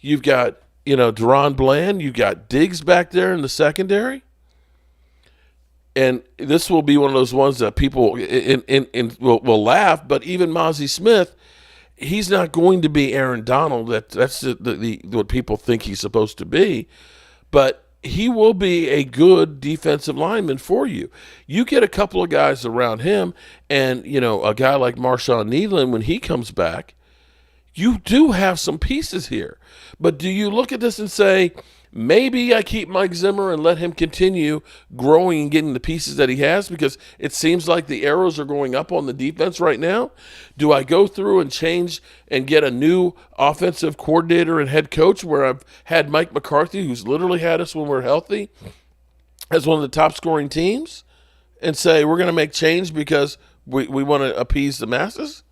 you've got Deron Bland, you've got Diggs back there in the secondary. And this will be one of those ones that people will laugh, but even Mozzie Smith, he's not going to be Aaron Donald. That's what people think he's supposed to be. But he will be a good defensive lineman for you. You get a couple of guys around him, and a guy like Marshawn Needland, when he comes back, you do have some pieces here. But do you look at this and say, Maybe I keep Mike Zimmer and let him continue growing and getting the pieces that he has, because it seems like the arrows are going up on the defense right now. Do I go through and change and get a new offensive coordinator and head coach where I've had Mike McCarthy, who's literally had us when we're healthy, as one of the top scoring teams, and say we're going to make change because we want to appease the masses?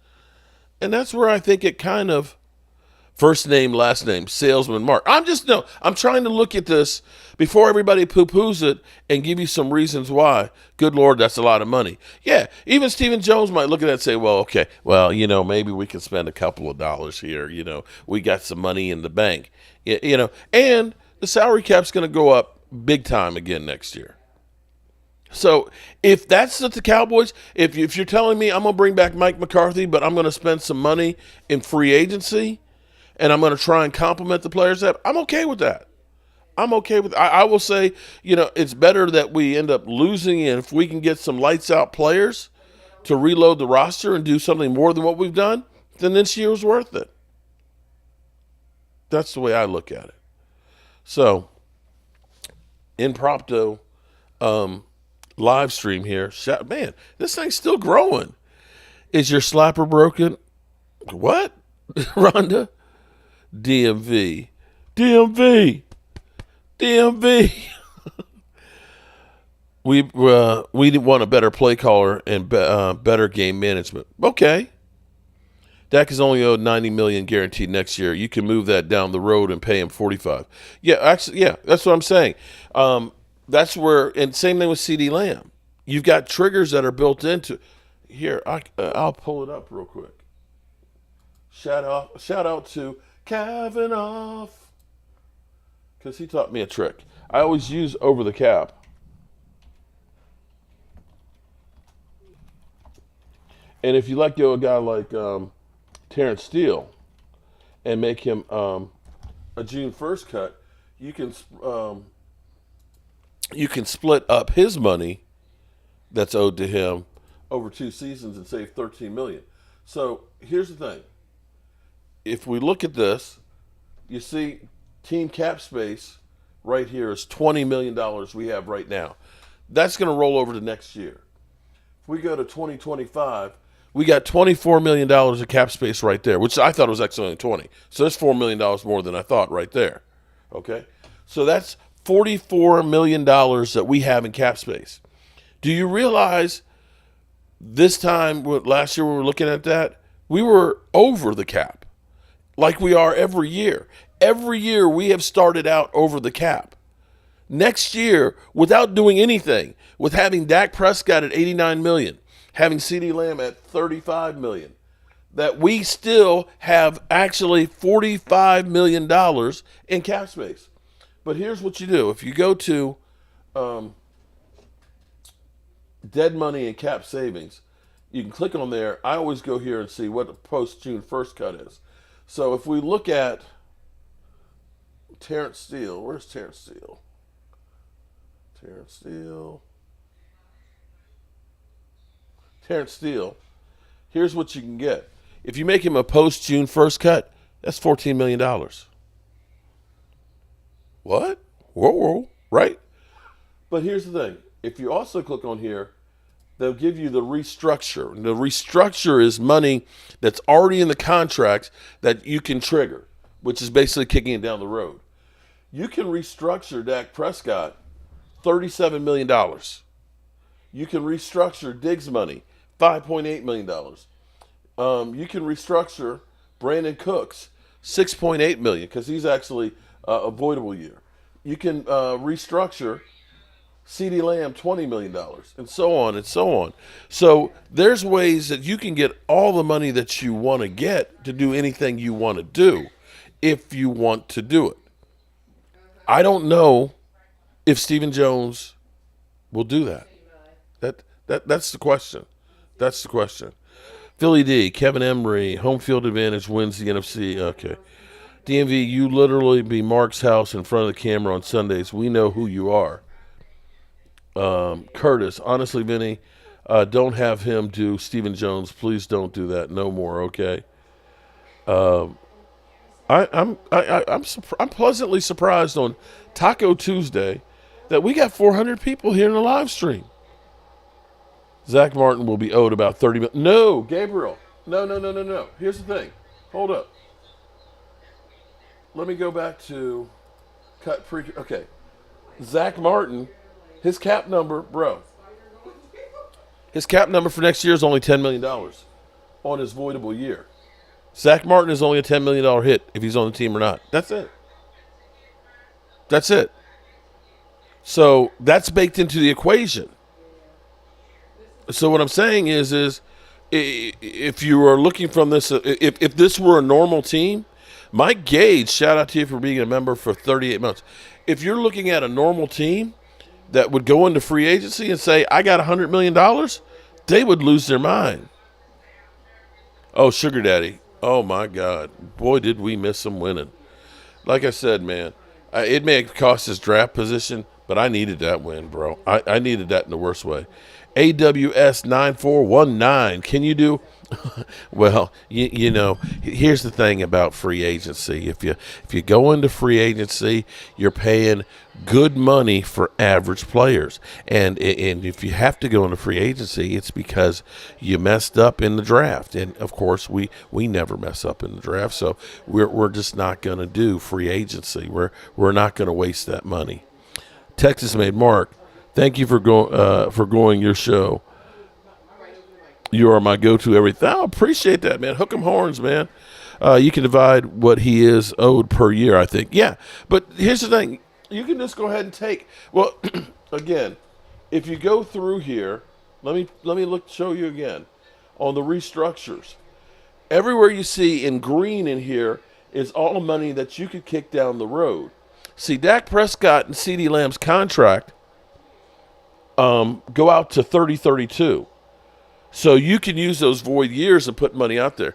And that's where I think it kind of first name, last name, salesman Mark. I'm trying to look at this before everybody poo-poos it and give you some reasons why. Good Lord, that's a lot of money. Yeah, even Stephen Jones might look at that and say, well, okay, well, maybe we can spend a couple of dollars here. We got some money in the bank. And the salary cap's going to go up big time again next year. So if that's the Cowboys, if you're telling me I'm going to bring back Mike McCarthy, but I'm going to spend some money in free agency, and I'm going to try and compliment the players, that I'm okay with that. I'm okay with. I will say, it's better that we end up losing, and if we can get some lights out players to reload the roster and do something more than what we've done, then this year was worth it. That's the way I look at it. So, impromptu live stream here. Man, this thing's still growing. Is your slapper broken? What, Rhonda? DMV. We want a better play caller and better game management. Okay. Dak is only owed $90 million guaranteed next year. You can move that down the road and pay him $45. Yeah, actually, yeah, that's what I'm saying. That's where, and same thing with CD Lamb. You've got triggers that are built into. Here, I'll pull it up real quick. Shout out to Kavanaugh, because he taught me a trick. I always use over the cap. And if you let go of a guy like Terrence Steele and make him a June 1st cut, you can split up his money that's owed to him over 2 seasons and save $13 million. So here's the thing. If we look at this, you see team cap space right here is $20 million we have right now. That's going to roll over to next year. If we go to 2025, we got $24 million of cap space right there, which I thought was actually only 20. So that's $4 million more than I thought right there. Okay? So that's $44 million that we have in cap space. Do you realize this time, last year when we were looking at that, we were over the cap like we are every year. Every year we have started out over the cap. Next year, without doing anything, with having Dak Prescott at $89 million, having CeeDee Lamb at $35 million, that we still have actually $45 million in cap space. But here's what you do. If you go to dead money and cap savings, you can click on there. I always go here and see what the post-June 1st cut is. So if we look at Terrence Steele, where's Terrence Steele? Terrence Steele, here's what you can get. If you make him a post-June 1st cut, that's $14 million. What? Whoa, right? But here's the thing. If you also click on here, they'll give you the restructure. And the restructure is money that's already in the contract that you can trigger, which is basically kicking it down the road. You can restructure Dak Prescott $37 million. You can restructure Diggs' money, $5.8 million. You can restructure Brandon Cooks, $6.8 million, because he's actually avoidable year. You can restructure CeeDee Lamb, $20 million, and so on and so on. So there's ways that you can get all the money that you want to get to do anything you want to do if you want to do it. I don't know if Stephen Jones will do that. That's the question. That's the question. Philly D, Kevin Emery, home field advantage wins the NFC. Okay. DMV, you literally be Mark's house in front of the camera on Sundays. We know who you are. Curtis, honestly, Vinny, don't have him do Stephen Jones. Please don't do that. No more, okay? I'm pleasantly surprised on Taco Tuesday that we got 400 people here in the live stream. Zach Martin will be owed about $30 million. No, Gabriel. No. Here's the thing. Hold up. Let me go back to cut pre. Okay. Zach Martin, his cap number, bro. His cap number for next year is only $10 million on his voidable year. Zach Martin is only a $10 million hit if he's on the team or not. That's it. That's it. So that's baked into the equation. So what I'm saying is if you are looking from this, if this were a normal team, Mike Gage, shout out to you for being a member for 38 months. If you're looking at a normal team that would go into free agency and say, I got $100 million, they would lose their mind. Oh, Sugar Daddy. Oh, my God. Boy, did we miss him winning. Like I said, man, it may have cost his draft position, but I needed that win, bro. I needed that in the worst way. AWS 9419. Can you do? Well, you know, here's the thing about free agency. If you go into free agency, you're paying good money for average players, and if you have to go into free agency, it's because you messed up in the draft. And of course, we never mess up in the draft, so we're just not going to do free agency. We're not going to waste that money. Texas Made Mark, thank you for going your show. You are my go-to everything. I appreciate that, man. Hook 'em horns, man. You can divide what he is owed per year, I think. Yeah, but here's the thing. You can just go ahead and take. Well, again, if you go through here, let me show you again on the restructures. Everywhere you see in green in here is all money that you could kick down the road. See, Dak Prescott and CeeDee Lamb's contract go out to 2032. So you can use those void years and put money out there.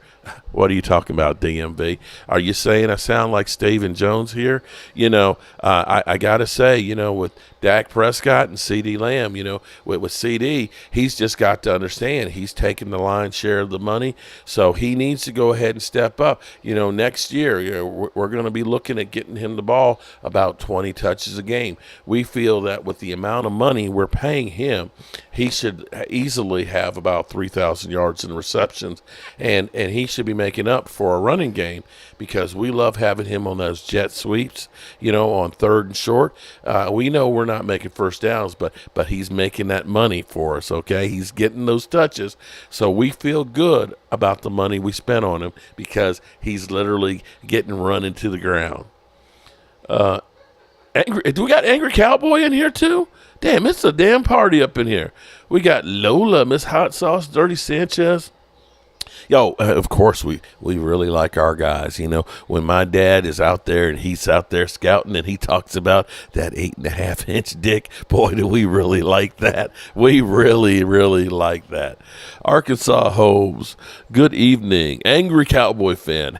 What are you talking about, DMV? Are you saying I sound like Stephen Jones here? You know, I got to say, you know, with Dak Prescott and CeeDee Lamb, you know, with CD, he's just got to understand he's taking the lion's share of the money. So he needs to go ahead and step up. You know, next year, you know, we're going to be looking at getting him the ball about 20 touches a game. We feel that with the amount of money we're paying him, he should easily have about 3,000 yards in receptions, and he should be making up for a running game because we love having him on those jet sweeps, you know, on third and short. We know we're not making first downs, but he's making that money for us, okay? He's getting those touches, so we feel good about the money we spent on him because he's literally getting run into the ground. Do we got Angry Cowboy in here too? Damn, it's a damn party up in here. We got Lola, Miss Hot Sauce, Dirty Sanchez. Yo, of course, we really like our guys. You know, when my dad is out there and he's out there scouting and he talks about that 8.5-inch dick, boy, do we really like that. We really, really like that. Arkansas Holmes, good evening. Angry Cowboy fan.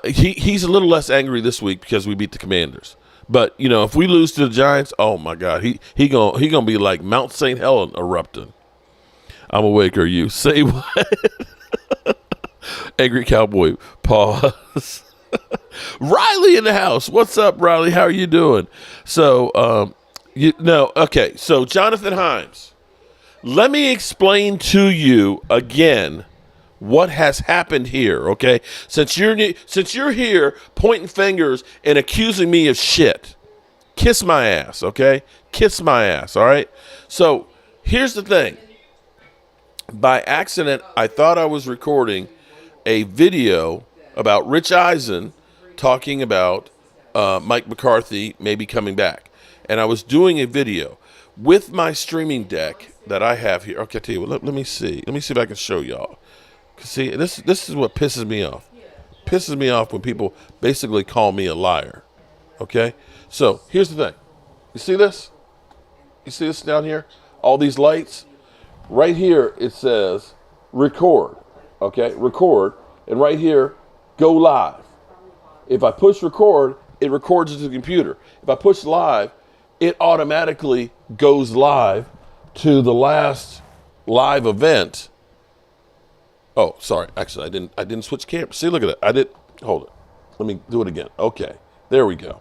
He's a little less angry this week because we beat the Commanders. But, you know, if we lose to the Giants, oh, my God, he gonna be like Mount St. Helen erupting. I'm awake, are you? Say what? Angry Cowboy, pause. Riley in the house. What's up, Riley? How are you doing? So, okay, so Jonathan Himes, let me explain to you again what has happened here, okay? Since you're here pointing fingers and accusing me of shit, kiss my ass, okay? Kiss my ass, all right? So here's the thing. By accident, I thought I was recording a video about Rich Eisen talking about Mike McCarthy maybe coming back. And I was doing a video with my streaming deck that I have here. Okay, I'll tell you what, let me see. Let me see if I can show y'all. See, this is what pisses me off. Pisses me off when people basically call me a liar. Okay? So, here's the thing. You see this? You see this down here? All these lights? Right here, it says record. Okay? Record. And right here, go live. If I push record, it records it to the computer. If I push live, it automatically goes live to the last live event. Oh, sorry. Actually, I didn't switch cameras. See, look at that. Hold it. Let me do it again. Okay, there we go.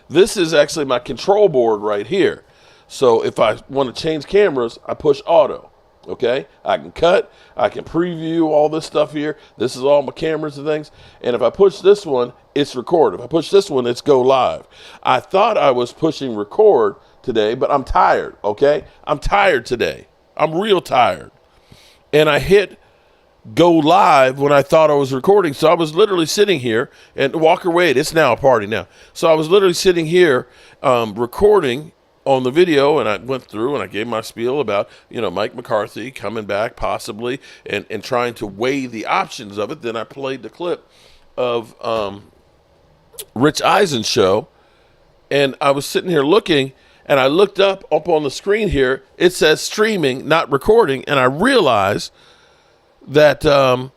This is actually my control board right here. So if I want to change cameras, I push auto. Okay, I can cut, I can preview all this stuff here. This is all my cameras and things. And if I push this one, it's record. If I push this one, it's go live. I thought I was pushing record today, but I'm tired, okay? I'm tired today. I'm real tired. And I hit go live when I thought I was recording. So I was literally sitting here, and Walker Wade, it's now a party now. So I was literally sitting here recording on the video, and I went through and I gave my spiel about, Mike McCarthy coming back possibly and trying to weigh the options of it. Then I played the clip of Rich Eisen's show, and I was sitting here looking, and I looked up on the screen here. It says streaming, not recording, and I realized that I'm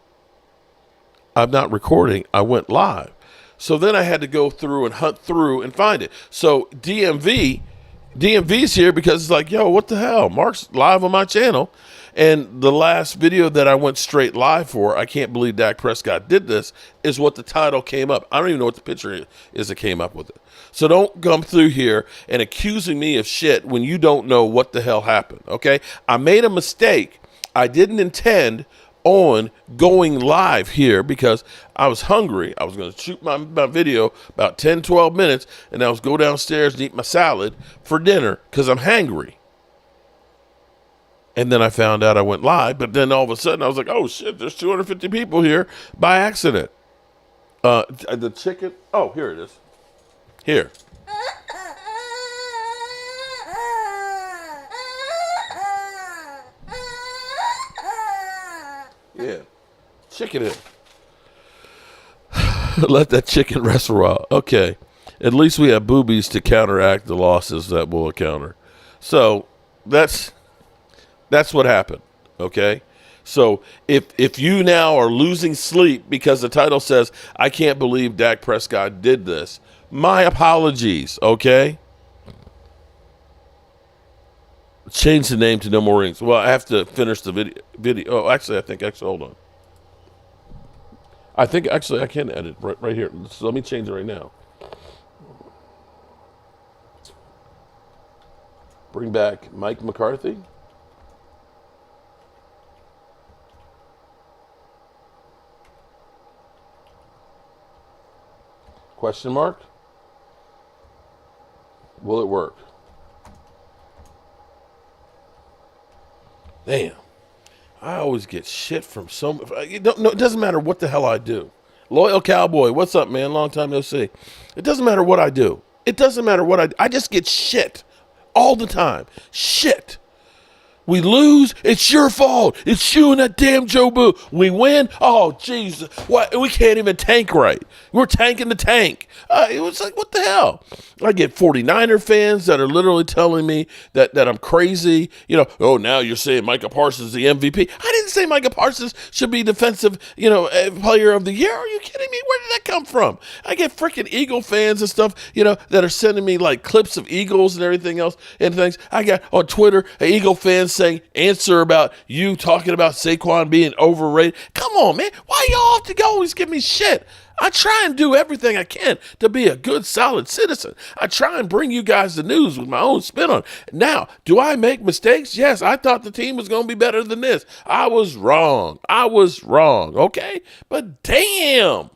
not recording. I went live. So then I had to go through and hunt through and find it. So DMV's here because it's like, yo, what the hell? Mark's live on my channel. And the last video that I went straight live for, I can't believe Dak Prescott did this, is what the title came up. I don't even know what the picture is that came up with it. So don't come through here and accusing me of shit when you don't know what the hell happened, okay? I made a mistake. I didn't intend on going live here because I was hungry. I was going to shoot my video about 10, 12 minutes, and I was go downstairs and eat my salad for dinner because I'm hangry. And then I found out I went live, but then all of a sudden I was like, oh shit, there's 250 people here by accident. The chicken, oh, here it is. Here. Yeah, chicken in. Let that chicken rest for a while. Okay, at least we have boobies to counteract the losses that we'll encounter. So that's what happened. Okay, so if you now are losing sleep because the title says I can't believe Dak Prescott did this, my apologies. Okay. Change the name to No More Rings. Well, I have to finish the video. Oh, actually, hold on. I think I can edit right here. So let me change it right now. Bring back Mike McCarthy. Question mark? Will it work? Damn, I always get shit from it doesn't matter what the hell I do. Loyal Cowboy, what's up, man? Long time no see. It doesn't matter what I do. It doesn't matter what I do. I just get shit all the time. Shit. We lose, it's your fault. It's you and that damn Joe Boo. We win, oh, Jesus. What? We can't even tank right. We're tanking the tank. It was like, what the hell? I get 49er fans that are literally telling me that I'm crazy. Oh, now you're saying Micah Parsons is the MVP. I didn't say Micah Parsons should be defensive, player of the year. Are you kidding me? Where did that come from? I get freaking Eagle fans and stuff, that are sending me like clips of Eagles and everything else and things. I got on Twitter, an Eagle fan saying, answer about you talking about Saquon being overrated. Come on, man. Why y'all have to always give me shit? I try and do everything I can to be a good, solid citizen. I try and bring you guys the news with my own spin on it. Now, do I make mistakes? Yes, I thought the team was going to be better than this. I was wrong, okay? But damn.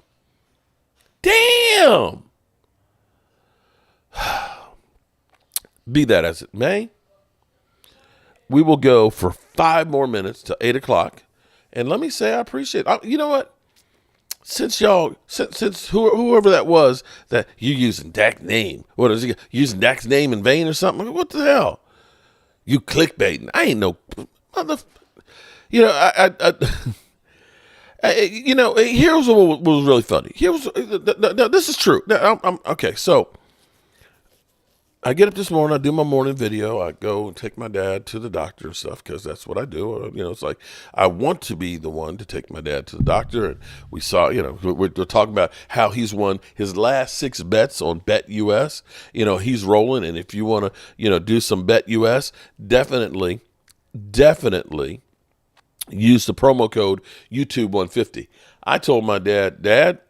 Be that as it may, we will go for 5 more minutes to 8 o'clock. And let me say I appreciate it. You know what? Since whoever that was that you using Dak's name, what is he using Dak's name in vain or something? What the hell? You clickbaiting? I ain't no mother. Here's what was really funny. This is true. Okay. So I get up this morning, I do my morning video, I go and take my dad to the doctor and stuff because that's what I do. It's like I want to be the one to take my dad to the doctor. And we saw, we're talking about how he's won his last 6 bets on Bet US. He's rolling. And if you want to, do some Bet US, definitely use the promo code YouTube150. I told my dad,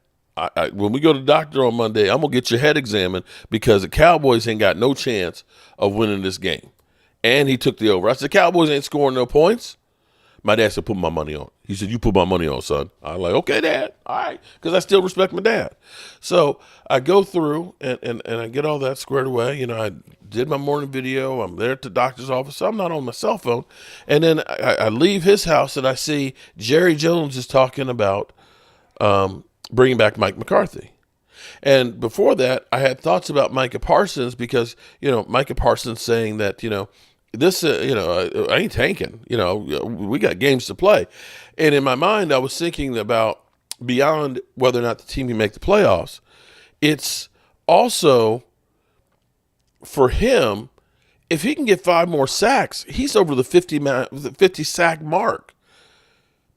when we go to the doctor on Monday, I'm going to get your head examined because the Cowboys ain't got no chance of winning this game. And he took the over. I said, the Cowboys ain't scoring no points. My dad said, put my money on. He said, you put my money on, son. I was like, okay, Dad. All right. Because I still respect my dad. So I go through and I get all that squared away. You know, I did my morning video. I'm there at the doctor's office. So I'm not on my cell phone. And then I leave his house and I see Jerry Jones is talking about bringing back Mike McCarthy. And before that, I had thoughts about Micah Parsons because, you know, Micah Parsons saying that, you know, this, I ain't tanking. You know, we got games to play. And in my mind, I was thinking about beyond whether or not the team can make the playoffs. It's also for him, if he can get 5 more sacks, he's over the 50 sack mark.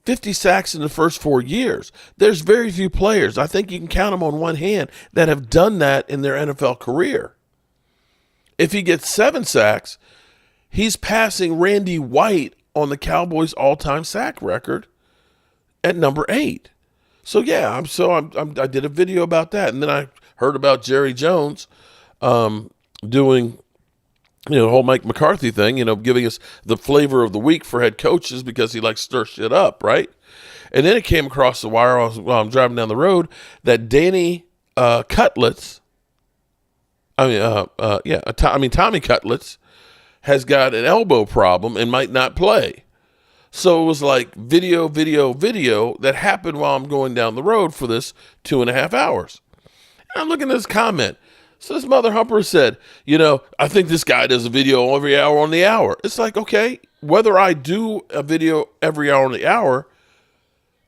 50 sacks in the first 4 years. There's very few players. I think you can count them on one hand that have done that in their NFL career. If he gets 7 sacks, he's passing Randy White on the Cowboys' all-time sack record at number 8. So yeah, I did a video about that, and then I heard about Jerry Jones doing, you know, the whole Mike McCarthy thing, you know, giving us the flavor of the week for head coaches because he likes to stir shit up, right? And then it came across the wire while I'm driving down the road that Tommy Cutlets has got an elbow problem and might not play. So it was like video that happened while I'm going down the road for this 2.5 hours. And I'm looking at this comment. So this mother humper said, you know, I think this guy does a video every hour on the hour. It's like, okay, whether I do a video every hour on the hour,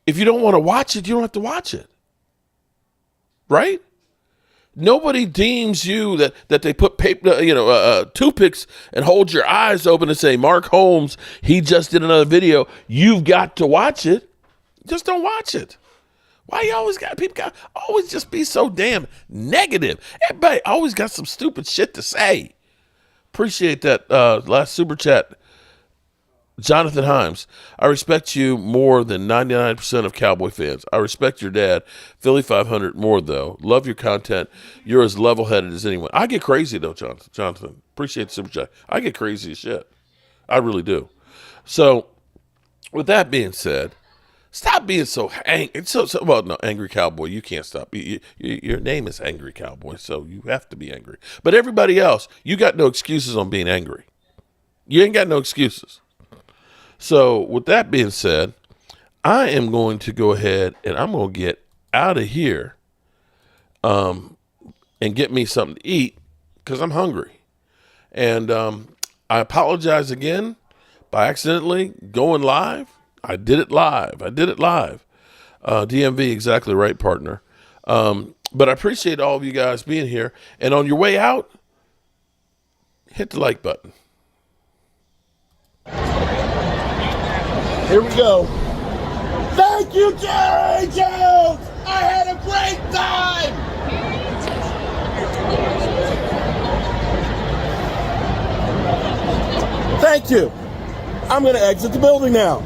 if you don't want to watch it, you don't have to watch it. Right? Nobody deems you that they put paper, toothpicks and hold your eyes open and say, Mark Holmes, he just did another video. You've got to watch it. Just don't watch it. Why you always just be so damn negative? Everybody always got some stupid shit to say. Appreciate that last super chat. Jonathan Himes, I respect you more than 99% of Cowboy fans. I respect your dad, Philly 500, more, though. Love your content. You're as level-headed as anyone. I get crazy, though, Jonathan. Appreciate the super chat. I get crazy as shit. I really do. So, with that being said, stop being so angry. Well, no, Angry Cowboy, you can't stop. Your name is Angry Cowboy, so you have to be angry. But everybody else, you got no excuses on being angry. You ain't got no excuses. So, with that being said, I am going to go ahead and I'm going to get out of here and get me something to eat because I'm hungry. And I apologize again by accidentally going live. I did it live. DMV, exactly right, partner. But I appreciate all of you guys being here. And on your way out, hit the like button. Here we go. Thank you, Jerry Jones. I had a great time. Thank you. I'm going to exit the building now.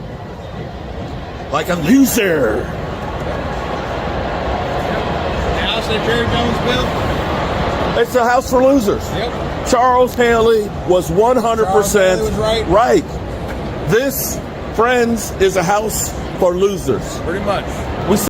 Like a loser. The house that Jerry Jones built? It's a house for losers. Yep. Charles Haley was 100% right. This, friends, is a house for losers. Pretty much.